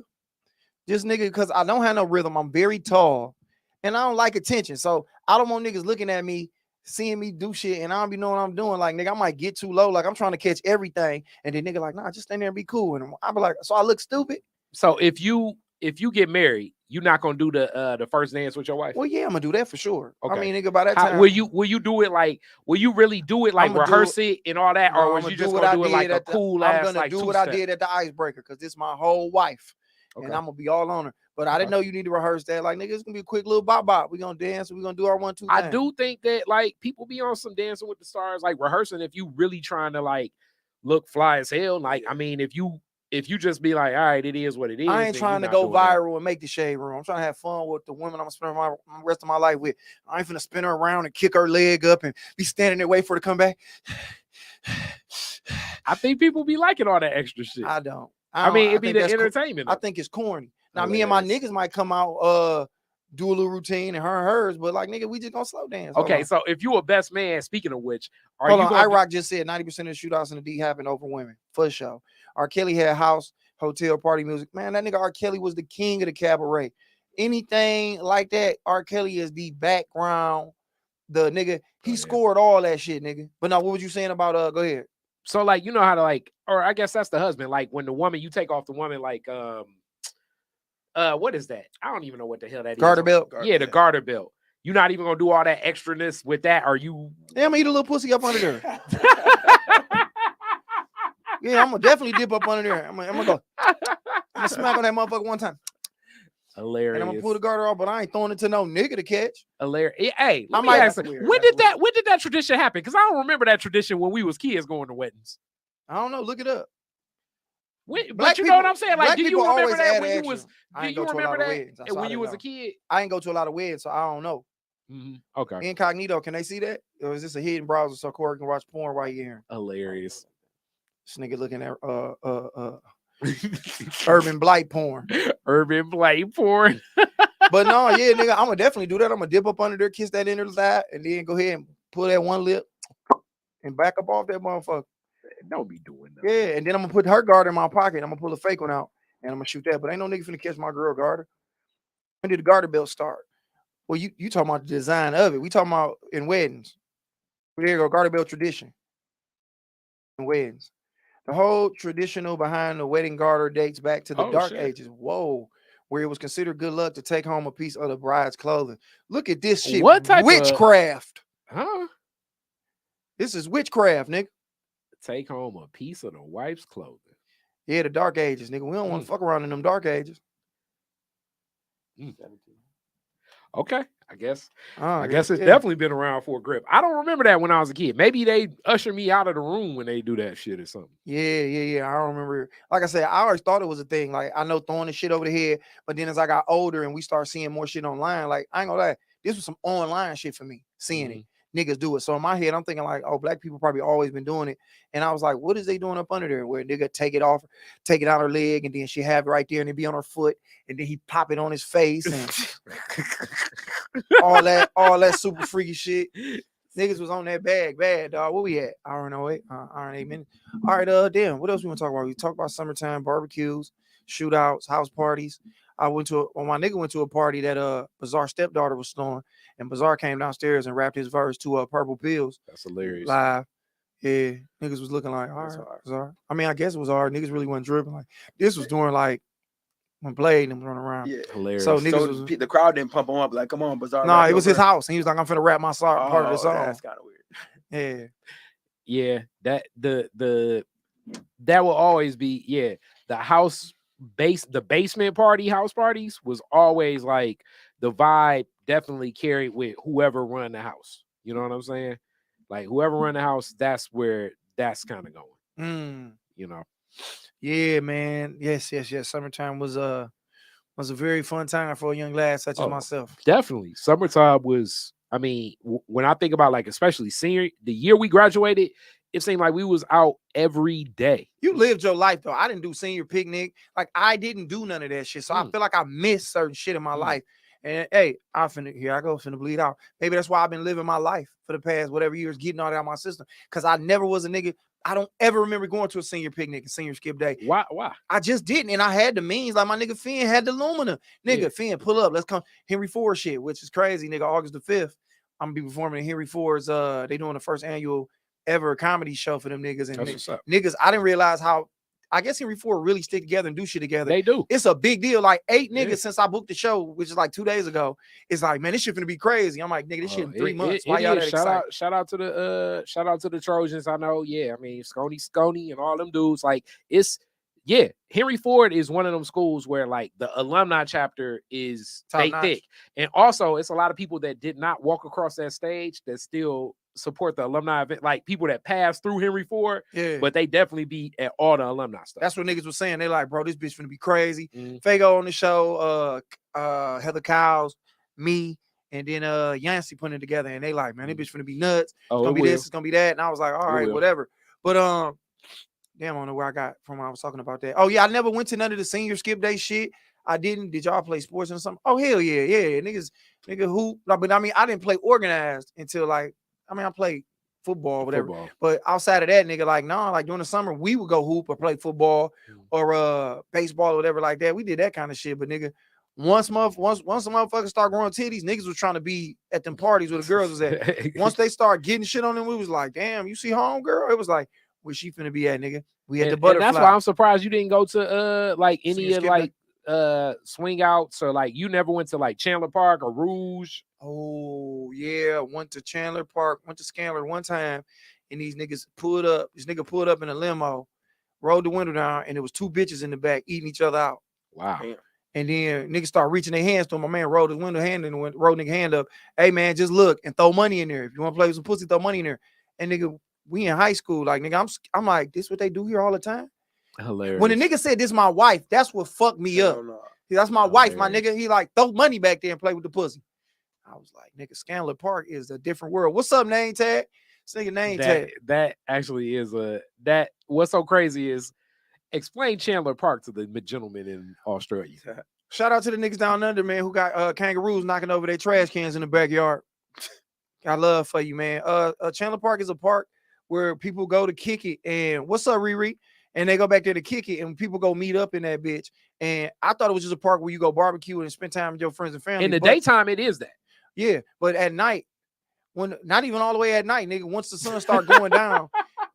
Just nigga, because I don't have no rhythm. I'm very tall, and I don't like attention. So I don't want niggas looking at me, seeing me do shit, and I don't be knowing what I'm doing. Like, nigga, I might get too low. Like, I'm trying to catch everything, and then nigga like, nah, just stand there and be cool. And I be like, so I look stupid. So if you get married, you're not gonna do the first dance with your wife? Well, yeah, I'm gonna do that for sure. Okay. I mean, nigga, by that time, will you do it like? Will you really do it like rehearse it and all that, or was you just gonna do it like a cool ass? I'm gonna do what I did at the icebreaker because this is my whole wife, and I'm gonna be all on her. But I didn't know you need to rehearse that. Like, nigga, it's gonna be a quick little bop. We gonna dance. We gonna do our 1-2 thing. I do think that like people be on some Dancing with the Stars, like rehearsing. If you really trying to like look fly as hell, like I mean, if you just be like, all right, it is what it is. I ain't trying to go viral and make the shade room. I'm trying to have fun with the women I'm gonna spend my rest of my life with. I ain't finna spin her around and kick her leg up and be standing there waiting for her to come back. I think people be liking all that extra shit. I don't. I mean, it'd be the entertainment. I think it's corny. Now, me and my niggas might come out, do a little routine and hers, but like, nigga, we just gonna slow dance. Okay, so if you a best man, speaking of which, IROC just said 90% of the shootouts in the D happen over women, for sure. R. Kelly had house, hotel, party music. Man, that nigga R. Kelly was the king of the cabaret. Anything like that, R. Kelly is the background. The nigga, he scored all that shit, nigga. But now, what was you saying about go ahead? So like, you know how to like, or I guess that's the husband. Like when the woman, you take off the woman, like what is that? I don't even know what the hell that garter is. Belt. Yeah, the garter belt. You're not even gonna do all that extraness with that. Are you? Yeah, I'm gonna eat a little pussy up under there. Yeah, I'm gonna definitely dip up under there. I'm gonna go. I'm gonna smack on that motherfucker one time. Hilarious. And I'm gonna pull the garter off, but I ain't throwing it to no nigga to catch. Hilarious. Hey, let me ask you, when did that tradition happen? Because I don't remember that tradition when we was kids going to weddings. I don't know. Look it up. But you know what I'm saying? Like, do you remember that when you was? Do you remember that when you was a kid? I ain't go to a lot of weddings, so I don't know. Mm-hmm. Okay. Incognito, can they see that? Or is this a hidden browser so Corey can watch porn while you're here? Hilarious. This nigga looking at urban blight porn. Urban blight porn. But no, yeah, nigga, I'm gonna definitely do that. I'm gonna dip up under there, kiss that inner thigh, and then go ahead and pull that one lip and back up off that motherfucker. Don't be doing that. Yeah, and then I'm gonna put her garter in my pocket. I'm gonna pull a fake one out and I'm gonna shoot that. But ain't no nigga finna catch my girl garter. When did the garter belt start? Well, you talking about the design of it. We talking about in weddings. There you go, garter belt tradition. In weddings. The whole traditional behind the wedding garter dates back to the dark ages. Whoa. Where it was considered good luck to take home a piece of the bride's clothing. Look at this shit. What type witchcraft? Huh? This is witchcraft, nigga. Take home a piece of the wife's clothing. Yeah, the dark ages, nigga. We don't want to fuck around in them dark ages. Okay, I guess it's definitely been around for a grip. I don't remember that when I was a kid. Maybe they usher me out of the room when they do that shit or something. Yeah. I don't remember. Like I said, I always thought it was a thing. Like, I know throwing the shit over the head, but then as I got older and we start seeing more shit online, like, I ain't gonna lie, this was some online shit for me, seeing it. Niggas do it. So in my head, I'm thinking like, oh, black people probably always been doing it. And I was like, what is they doing up under there? Where nigga take it off, take it out her leg, and then she have it right there and it be on her foot, and then he pop it on his face and all that super freaky shit. Niggas was on that bad dog. What we at? Hour and 8 minutes. All right, damn. What else we want to talk about? We talk about summertime barbecues, shootouts, house parties. My nigga went to a party that Bizarre stepdaughter was throwing, and Bizarre came downstairs and rapped his verse to Purple Pills. That's hilarious. Live. Yeah, niggas was looking like, all right, Bizarre. I mean, I guess it was hard. Niggas really wasn't dripping. Like, this was during like when Blade and them running around. Yeah, hilarious. So niggas the crowd didn't pump him up like, come on, Bizarre. No, it was his house, and he was like, I'm finna rap my song, part of the song. That's kind of weird. Yeah. That will always be the basement party, house parties was always like the vibe definitely carried with whoever run the house. You know what I'm saying? Like whoever run the house, that's where that's kind of going. You know? Yeah, man. Yes. Summertime was was a very fun time for a young lad such as myself. Definitely. Summertime was, I mean, when I think about like, especially the year we graduated, it seemed like we was out every day. You lived your life though. I didn't do senior picnic. Like I didn't do none of that shit. So I feel like I missed certain shit in my life. And hey, finna bleed out. Maybe that's why I've been living my life for the past whatever years, getting all that out of my system. Cause I never was a nigga. I don't ever remember going to a senior picnic and senior skip day. Why? I just didn't. And I had the means. Like my nigga Finn had the Lumina. Nigga, Finn, pull up. Let's come. Henry Ford shit, which is crazy, nigga. August the 5th. I'm gonna be performing in Henry Ford's they doing the first annual ever comedy show for them niggas. And niggas, I didn't realize how I guess Henry Ford really stick together and do shit together. They do. It's a big deal. Like 8 niggas since I booked the show, which is like 2 days ago. It's like, man, this shit finna be crazy. I'm like, nigga, this shit in 3 months. Why y'all that excited? Shout out to the Trojans. I know, I mean, Scony and all them dudes. Like, it's Henry Ford is one of them schools where like the alumni chapter is thick. And also it's a lot of people that did not walk across that stage that still support the alumni event, like people that pass through Henry Ford, but they definitely be at all the alumni stuff. That's what niggas was saying. They like, bro, this bitch finna be crazy. Fago on the show, Heather Cowles, me, and then Yancey putting it together, and they like, man, this bitch finna be nuts. It's gonna be this, it's gonna be that. And I was like, all right, whatever. But damn, I don't know where I got from when I was talking about that. Oh yeah, I never went to none of the senior skip day shit. I didn't. Did y'all play sports or something? Oh hell yeah. Nigga hoop. But I mean, I didn't play organized until like, I mean, I played football, whatever. But outside of that, nigga, like, nah, like during the summer, we would go hoop or play football or baseball or whatever like that. We did that kind of shit. But nigga, once a motherfucker start growing titties, niggas was trying to be at them parties where the girls was at. Once they start getting shit on them, we was like, damn, you see home girl? It was like, where she finna be at, nigga? We had the butterfly. And that's why I'm surprised you didn't go to like any of like swing outs, or like you never went to like Chandler Park or Rouge. Oh yeah, went to Chandler Park, went to Scanler one time, and these niggas pulled up. This nigga pulled up in a limo, rolled the window down, and there was 2 bitches in the back eating each other out. Wow. Damn. And then niggas start reaching their hands to him. My man rolled his window hand and rolled nigga hand up. Hey man, just look and throw money in there. If you want to play with some pussy, throw money in there. And nigga, we in high school, like nigga, I'm like, this what they do here all the time. Hilarious. When the nigga said this my wife, that's what fucked me up. That's my wife, my nigga. He like throw money back there and play with the pussy. I was like, nigga, Scanlon Park is a different world. What's up, name tag? This nigga name tag. That actually is that. What's so crazy is explain Chandler Park to the gentleman in Australia. Shout out to the niggas down under, man, who got kangaroos knocking over their trash cans in the backyard. Got love for you, man. Chandler Park is a park where people go to kick it. And what's up, Riri? And they go back there to kick it, and people go meet up in that bitch. And I thought it was just a park where you go barbecue and spend time with your friends and family. In the daytime, it is that. Yeah, but at night, when not even all the way at night, nigga, once the sun start going down,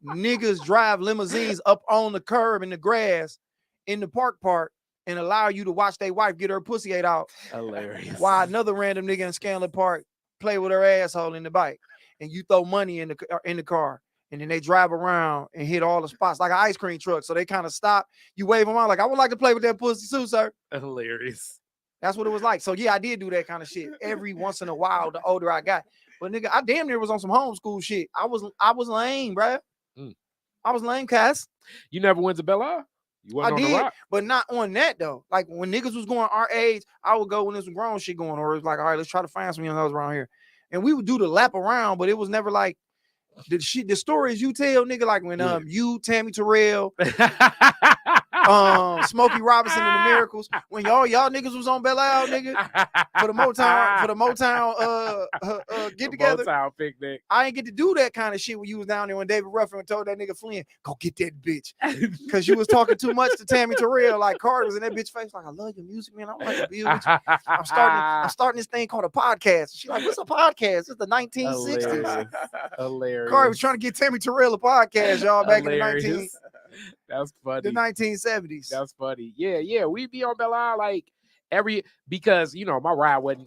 niggas drive limousines up on the curb in the grass in the park and allow you to watch their wife get her pussy ate out. Hilarious. While another random nigga in Scanlon Park play with her asshole in the bike, and you throw money in the car. And then they drive around and hit all the spots like an ice cream truck. So they kind of stop. You wave them out like, I would like to play with that pussy too, sir. Hilarious. That's what it was like. So yeah, I did do that kind of shit every once in a while. The older I got, but nigga, I damn near was on some homeschool shit. I was lame, bro. I was lame, Cass. You never went to Bella? You wasn't on the rock? But not on that though. Like when niggas was going our age, I would go when there's some grown shit going, or it was like, all right, let's try to find some young hoes around here, and we would do the lap around, but it was never like. The stories you tell, nigga, like when you, Tammy Terrell, Smokey Robinson and the Miracles, when y'all niggas was on Belle Isle, nigga, for the Motown get together. Motown picnic. I ain't get to do that kind of shit when you was down there when David Ruffin told that nigga Flynn, go get that bitch. Cause you was talking too much to Tammy Terrell, like Carter was in that bitch face, like, I love your music, man. I don't like to be with you. I'm starting this thing called a podcast. She like, what's a podcast? It's the 1960s. Hilarious. Carter was trying to get Tammy Terrell a podcast, y'all, back in the 19. That's funny. The 1970s. That's funny. Yeah. We be on Belle Isle like because you know my ride wasn't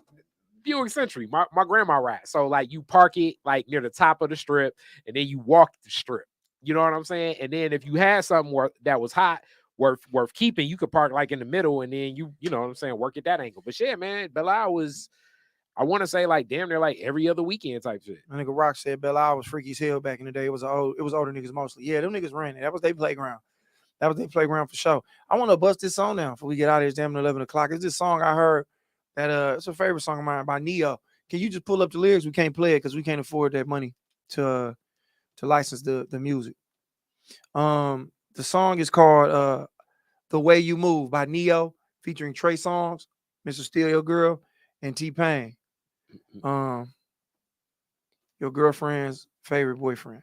Buick Century. My grandma ride. So like you park it like near the top of the strip, and then you walk the strip. You know what I'm saying? And then if you had something that was hot, worth keeping, you could park like in the middle, and then you know what I'm saying, work at that angle. But yeah, man, Belle Isle was. I want to say like damn near like every other weekend type shit. My nigga Rock said Belle Isle was freaky as hell back in the day. It was older niggas mostly. Yeah, them niggas ran it. That was their playground. That was their playground for sure. I want to bust this song now before we get out of here. It's damn 11 o'clock. It's this song I heard that it's a favorite song of mine by Neo. Can you just pull up the lyrics? We can't play it because we can't afford that money to license the music. The song is called "The Way You Move" by Neo, featuring Trey Songz, Mr. Steal Your Girl, and T-Pain. Your girlfriend's favorite boyfriend.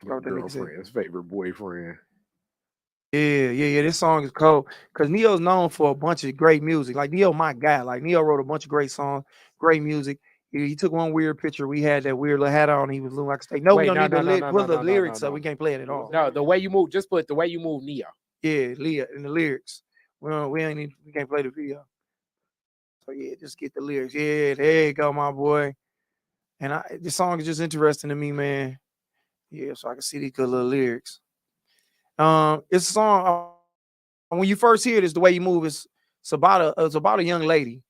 Your girlfriend's favorite boyfriend. Yeah. This song is cold because Neo's known for a bunch of great music. Like Neo, my guy. Like Neo wrote a bunch of great songs, great music. He took one weird picture. We had that weird little hat on. He was looking like a steak. No, we don't need to put the lyrics up. We can't play it at all. No, the way you move. Just put the way you move, Neo. Yeah, Leah in the lyrics. We can't play the video. So yeah, just get the lyrics. Yeah, there you go, my boy. And this song is just interesting to me, man. Yeah, so I can see these good little lyrics. It's a song. When you first hear it, it's The Way You Move. It's about a young lady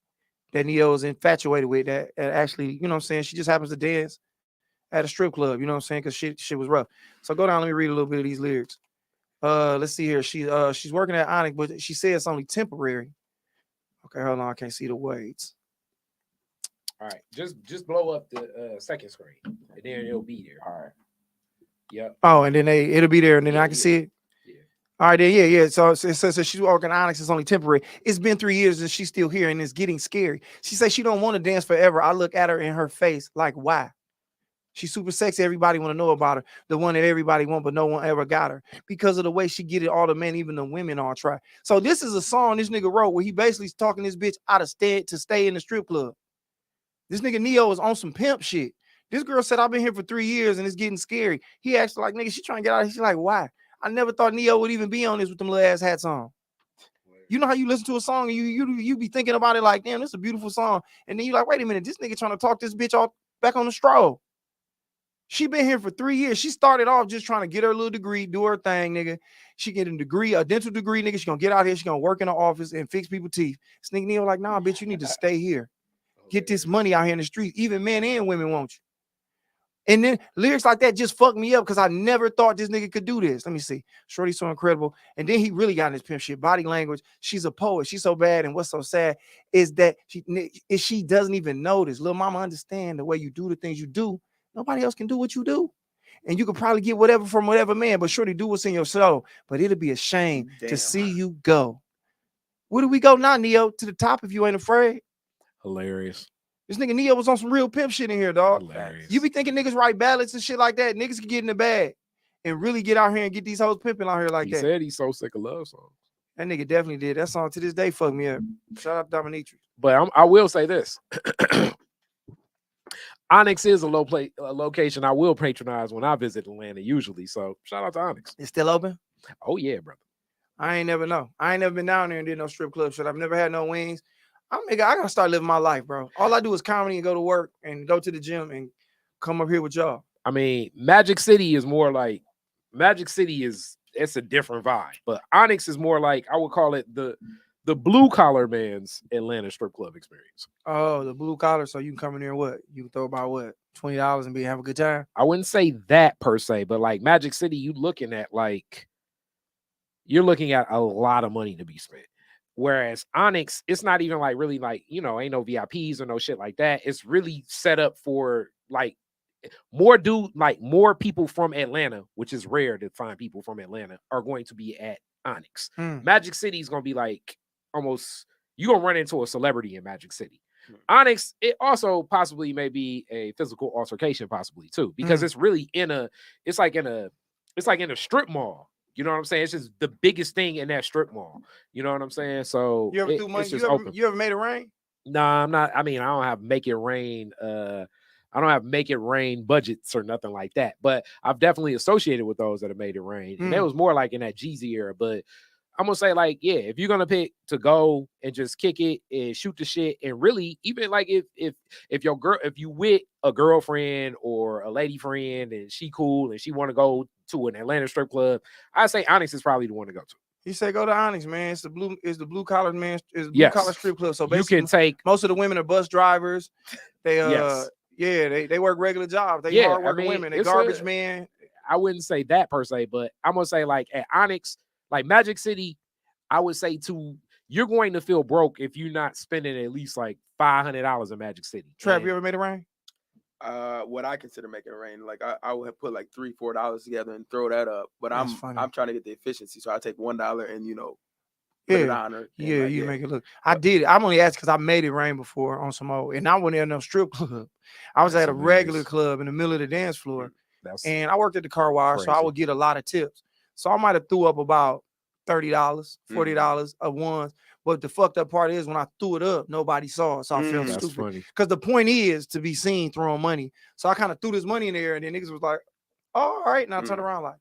that Neo is infatuated with. That actually, you know what I'm saying. She just happens to dance at a strip club. You know what I'm saying? Because shit was rough. So go down. Let me read a little bit of these lyrics. Let's see here. She's working at Onyx, but she says it's only temporary. Okay, hold on. I can't see the words. All right, just blow up the second screen, and then it'll be there. All right. Yep. Oh, and then it'll be there, and then I can see it. Yeah. All right, then yeah. So it says she's working at Onyx. It's only temporary. It's been 3 years and she's still here, and it's getting scary. She says she don't want to dance forever. I look at her in her face like, why? She's super sexy. Everybody want to know about her. The one that everybody want, but no one ever got her because of the way she get it. All the men, even the women, all try. So this is a song this nigga wrote where he basically talking this bitch out of to stay in the strip club. This nigga Neo is on some pimp shit. This girl said, I've been here for 3 years and it's getting scary. He asked her, like, nigga, she trying to get out. She's like, why? I never thought Neo would even be on this with them little ass hats on. You know how you listen to a song and you be thinking about it like, damn, this is a beautiful song. And then you like, wait a minute, this nigga trying to talk this bitch all back on the stroll. She been here for 3 years. She started off just trying to get her little degree, do her thing, nigga. She get a dental degree, nigga. She gonna get out here. She gonna work in the office and fix people's teeth. This nigga Neo like, nah, bitch, you need to stay here. Get this money out here in the street. Even men and women want you. And then lyrics like that just fucked me up because I never thought this nigga could do this. Let me see. Shorty's so incredible. And then he really got in his pimp shit. Body language. She's a poet. She's so bad. And what's so sad is that she doesn't even notice. Little mama understand the way you do the things you do. Nobody else can do what you do. And you could probably get whatever from whatever man, but shorty, do what's in your soul. But it'll be a shame to see you go. Where do we go now, Neo? To the top if you ain't afraid. Hilarious. This nigga Neo was on some real pimp shit in here, dog. Hilarious. You be thinking niggas write ballads and shit like that. Niggas can get in the bag and really get out here and get these hoes pimping out here like that. He said he's so sick of love songs. That nigga definitely did. That song to this day fucked me up. Shout out to Dominitri. But I will say this. Onyx is a location I will patronize when I visit Atlanta usually. So shout out to Onyx. It's still open? Oh yeah, brother. I ain't never know. I ain't never been down there and did no strip club shit. I've never had no wings. I gotta start living my life, bro. All I do is comedy and go to work and go to the gym and come up here with y'all. I mean, Magic City is more like it's a different vibe, but Onyx is more like I would call it the blue collar man's Atlanta strip club experience. Oh, the blue collar. So you can come in there and what? You can throw about what? $20 and have a good time? I wouldn't say that per se, but like Magic City, you're looking at a lot of money to be spent. Whereas Onyx, it's not even like really like, you know, ain't no VIPs or no shit like that. It's really set up for like more people from Atlanta, which is rare to find people from Atlanta, are going to be at Onyx. Magic City is going to be like almost, you're going to run into a celebrity in Magic City. Onyx, it also possibly may be a physical altercation possibly too, because it's really it's like in a strip mall. You know what I'm saying? It's just the biggest thing in that strip mall. You know what I'm saying? So you ever threw money? You ever made it rain? Nah, I'm not. I mean, I don't have make it rain. I don't have make it rain budgets or nothing like that. But I've definitely associated with those that have made it rain. And that was more like in that Jeezy era. But I'm gonna say, like, yeah, if you're gonna pick to go and just kick it and shoot the shit, and really, even like if you with a girlfriend or a lady friend and she cool and she want to go to an Atlanta strip club, I say Onyx is probably the one to go to. He said go to Onyx, man. It's the blue collar man. It's the blue collar strip club. So basically, you can take most of the women are bus drivers. They they work regular jobs. They hard working women. They garbage men. I wouldn't say that per se, but I'm gonna say like at Onyx, Like Magic City, I would say you're going to feel broke if you're not spending at least like $500 in Magic City. Trav, you ever made it rain? What I consider making it rain, like I would have put like $3-4 together and throw that up. But That's I'm funny. trying to get the efficiency, so I take $1 and put it on her. Yeah, like, you make it look. I did it. I'm only asking because I made it rain before on some old, and I wasn't at no strip club. I was at a regular club in the middle of the dance floor, and I worked at the car wash, so I would get a lot of tips. So I might have threw up about $30, $40 of ones. But the fucked up part is when I threw it up, nobody saw it, so I felt stupid. Because the point is to be seen throwing money. So I kind of threw this money in there, and then niggas was like, oh, all right, and I turned around like,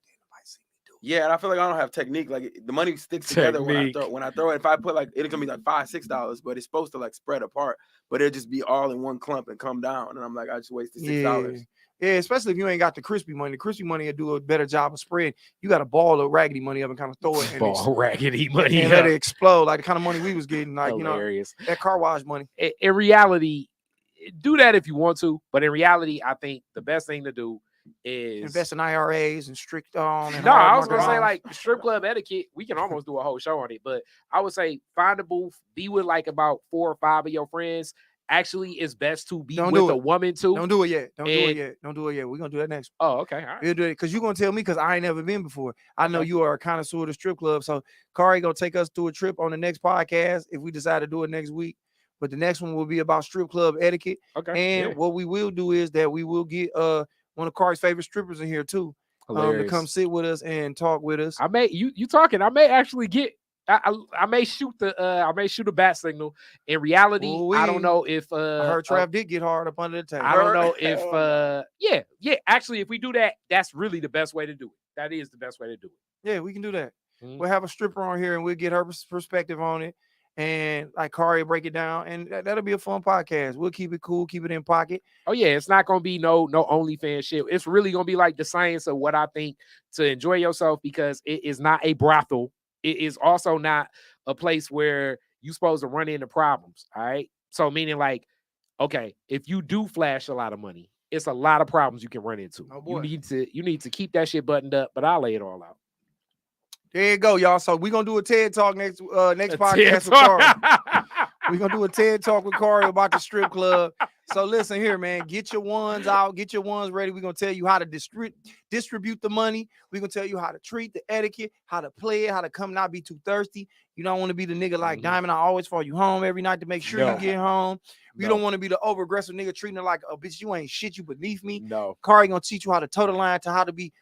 yeah, and I feel like I don't have technique. Like the money sticks together when I throw it. If I put like it's gonna be like $5-6, but it's supposed to like spread apart, but it'll just be all in one clump and come down. And I'm like, I just wasted $6. Yeah, especially if you ain't got the crispy money. The crispy money will do a better job of spread. You got to ball the raggedy money up and kind of throw it. And raggedy money and let it explode like the kind of money we was getting. Like, hilarious. That car wash money. In reality, do that if you want to. But in reality, I think the best thing to do is invest in IRAs and strict on. And I was gonna say like strip club etiquette. We can almost do a whole show on it, but I would say find a booth, be with like about 4 or 5 of your friends. Actually, it's best to be with a woman too. Don't do it yet. Don't do it yet. We're gonna do that next. Oh, okay. All right. We'll do it because you're gonna tell me because I ain't never been before. I know you are a connoisseur of the strip club. So Khary gonna take us through a trip on the next podcast if we decide to do it next week. But the next one will be about strip club etiquette. Okay. And what we will do is that we will get one of Khary's favorite strippers in here too. To come sit with us and talk with us. I may you talking. I may actually get. I may shoot a bat signal. In reality, I don't know if I heard Trav did get hard up under the table. I don't know if actually if we do that, that's really the best way to do it. That is the best way to do it. Yeah, we can do that. We'll have a stripper on here and we'll get her perspective on it. And like Khary break it down, and that'll be a fun podcast. We'll keep it cool, keep it in pocket. Oh yeah, it's not gonna be no OnlyFans shit. It's really gonna be like the science of what I think to enjoy yourself, because it is not a brothel. It is also not a place where you're supposed to run into problems. All right. So meaning like, okay, if you do flash a lot of money, it's a lot of problems you can run into. Oh boy. You need to keep that shit buttoned up, but I'll lay it all out. There you go, y'all. So we're gonna do a TED talk next podcast with Khary. We're gonna do a TED talk with Khary about the strip club. So listen here, man. Get your ones out, get your ones ready. We're gonna tell you how to distribute the money. We're gonna tell you how to treat the etiquette, how to play it, how to come not be too thirsty. You don't want to be the nigga like Diamond. I always follow you home every night to make sure you get home. You don't want to be the over aggressive nigga treating her like a bitch. You ain't shit. You beneath me. No. Khary gonna teach you how to toe the line to how to be.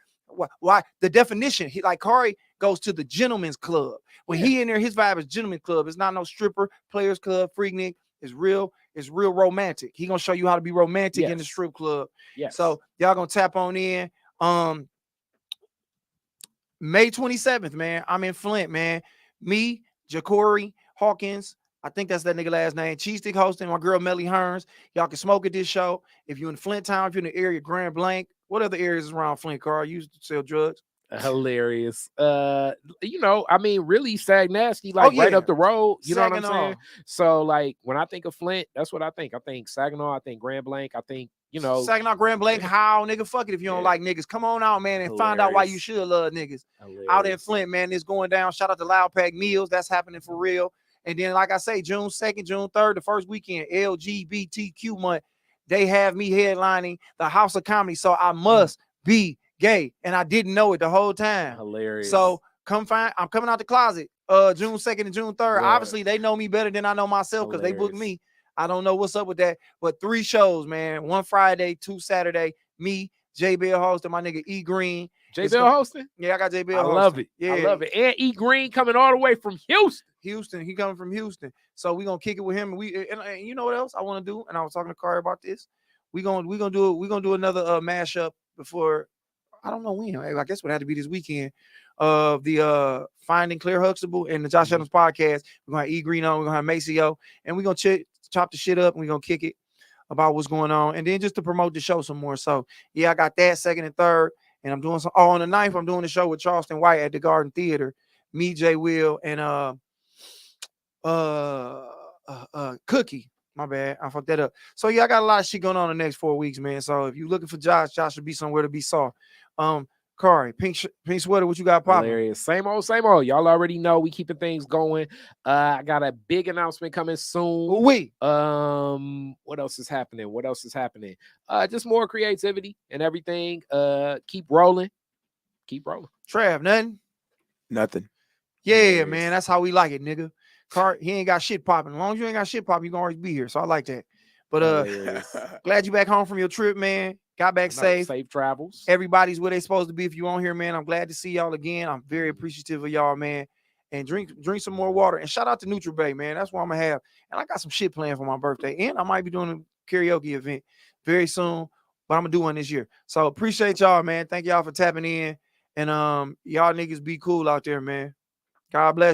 Why the definition? Khary goes to the gentleman's club. When he in there, his vibe is gentleman's club. It's not no stripper, players club, freak nigga. It's real romantic. He gonna show you how to be romantic in the strip club. Yes. So y'all gonna tap on in. May 27th, man. I'm in Flint, man. Me, Jacory Hawkins. I think that's that nigga last name. Cheese Stick hosting, my girl Melly Hearns. Y'all can smoke at this show. If you're in Flint town, if you're in the area, Grand Blanc. What other areas around Flint, Khary? You used to sell drugs. Hilarious. I mean, really Sag Nasty, like right up the road. You know what I'm saying? So, like, when I think of Flint, that's what I think. I think Saginaw, I think Grand Blanc, I think, Saginaw, Grand Blanc, how, nigga, fuck it if you don't like niggas. Come on out, man, and find out why you should love niggas. Out in Flint, man, it's going down. Shout out to Loud Pack Meals. That's happening for real. And then, like I say, June 2nd, June 3rd, the first weekend, LGBTQ month, they have me headlining the House of Comedy. So I must be gay. And I didn't know it the whole time. Hilarious. So I'm coming out the closet June 2nd and June 3rd. Yeah. Obviously, they know me better than I know myself because they booked me. I don't know what's up with that. But 3 shows, man. 1 Friday, 2 Saturday. Me, J Bell hosting, my nigga E Green. J Bell hosting? Yeah, I got J Bell hosting. I love it. Yeah. I love it. And E Green coming all the way from Houston. He coming from Houston. So we're gonna kick it with him. And you know what else I want to do? And I was talking to Khary about this. We're gonna do another mashup before, I don't know when. I guess it would have to be this weekend of the Finding Claire Huxtable and the Josh Adams podcast. We're gonna have E Green on, we're gonna have Maceo, and we're gonna chop the shit up and we're gonna kick it about what's going on. And then just to promote the show some more. So yeah, I got that 2nd and 3rd. And I'm doing on the 9th, I'm doing the show with Charleston White at the Garden Theater. Me, Jay Will, and Cookie. My bad. I fucked that up. So yeah, I got a lot of shit going on the next 4 weeks, man. So if you're looking for Josh should be somewhere to be saw. Khary, pink sweater, what you got popping? Hilarious. Same old, same old. Y'all already know we keeping things going. I got a big announcement coming soon. What else is happening? Just more creativity and everything. Keep rolling. Trav, Nothing. Yeah, Hilarious. man, that's how we like it, nigga. Khary, he ain't got shit popping. As long as you ain't got shit popping, you gonna always be here. So I like that. But Hilarious. glad you back home from your trip, man. Got back safe. Safe travels. Everybody's where they supposed to be. If you on here, man, I'm glad to see y'all again. I'm very appreciative of y'all, man. And drink some more water. And shout out to Neutral Bay, man. That's what I'm gonna have. And I got some shit planned for my birthday. And I might be doing a karaoke event very soon, but I'm gonna do one this year. So appreciate y'all, man. Thank y'all for tapping in. And y'all niggas be cool out there, man. God bless.